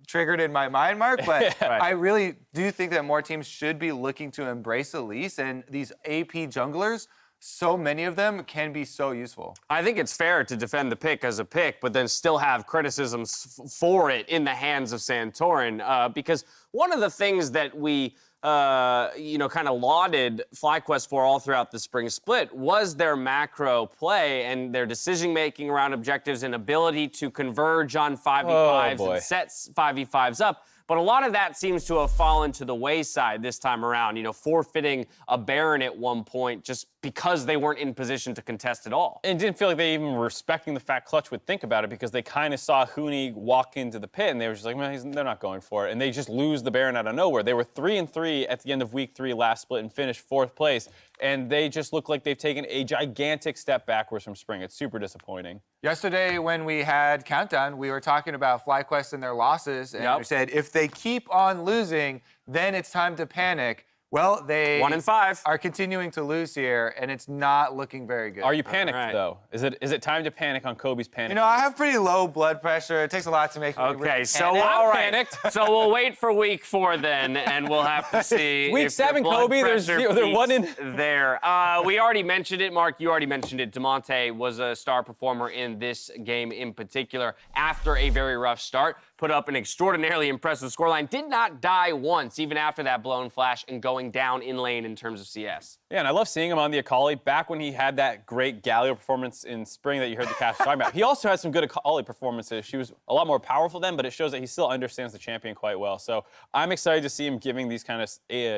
triggered in my mind, Mark, but yeah, right. I really do think that more teams should be looking to embrace Elise, and these AP junglers, so many of them can be so useful. I think it's fair to defend the pick as a pick, but then still have criticisms for it in the hands of Santorin, because one of the things that we kind of lauded Flyquest for all throughout the spring split was their macro play and their decision-making around objectives and ability to converge on 5v5s and set 5v5s up. But a lot of that seems to have fallen to the wayside this time around, you know, forfeiting a Baron at one point just because they weren't in position to contest at all. And it didn't feel like they even were respecting the fact Clutch would think about it, because they kind of saw Huni walk into the pit and they were just like, man, they're not going for it. And they just lose the Baron out of nowhere. They were 3-3 at the end of week 3 last split and finished 4th place. And they just look like they've taken a gigantic step backwards from spring. It's super disappointing. Yesterday, when we had Countdown, we were talking about Flyquest and their losses, and we said if they keep on losing, then it's time to panic. Well, they 1-5 are continuing to lose here, and it's not looking very good. Are you panicked, though? Is it time to panic on Kobe's panic? You know, I have pretty low blood pressure. It takes a lot to make me really so panic. all right. Panicked. So we'll wait for week 4 then, and we'll have to see. Week if your 7, blood Kobe, pressure they're one in. there. We already mentioned it, Mark. You already mentioned it. DeMonte was a star performer in this game in particular. After a very rough start, put up an extraordinarily impressive scoreline. Did not die once, even after that blown flash and going down in lane in terms of CS. Yeah, and I love seeing him on the Akali back when he had that great Galio performance in spring that you heard the cast talking about. He also had some good Akali performances. She was a lot more powerful then, but it shows that he still understands the champion quite well. So I'm excited to see him giving these kind of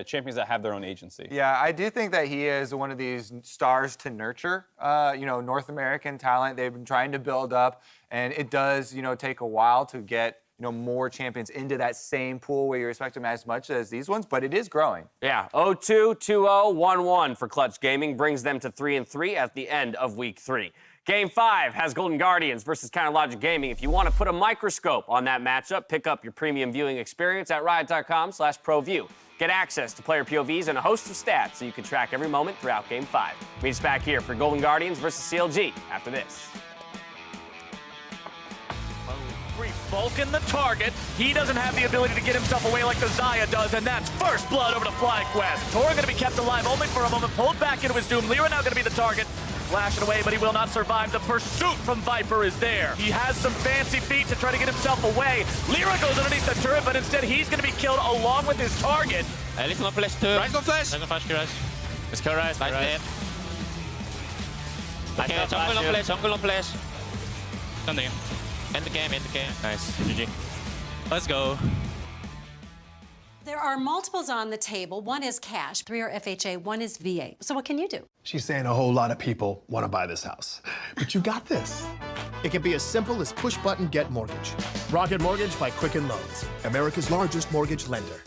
champions that have their own agency. Yeah, I do think that he is one of these stars to nurture. You know, North American talent they've been trying to build up, and it does, you know, take a while to get, you know, more champions into that same pool where you respect them as much as these ones, but it is growing. Yeah, 0-2, 2-0, 1-1 for Clutch Gaming brings them to 3-3 at the end of week 3. Game 5 has Golden Guardians versus CounterLogic Gaming. If you want to put a microscope on that matchup, pick up your premium viewing experience at riot.com/ProView. Get access to player POVs and a host of stats so you can track every moment throughout Game 5. Meet us back here for Golden Guardians versus CLG after this. Vulcan the target. He doesn't have the ability to get himself away like the Xayah does, and that's first blood over to Flyquest. Tor going to be kept alive only for a moment, pulled back into his doom. Lyra now going to be the target. Flashing away, but he will not survive. The pursuit from Viper is there. He has some fancy feet to try to get himself away. Lyra goes underneath the turret, but instead he's going to be killed along with his target. Elif no flash too. Rise no flash. Rise no flash, Rise. Let's go, Rise. Right there. Okay, jungle no flash, jungle no flash. Something. End the game, end the game. Nice. GG. Let's go. There are multiples on the table. One is cash, 3 are FHA, 1 is VA. So what can you do? She's saying a whole lot of people want to buy this house. But you got this. It can be as simple as push button get mortgage. Rocket Mortgage by Quicken Loans, America's largest mortgage lender.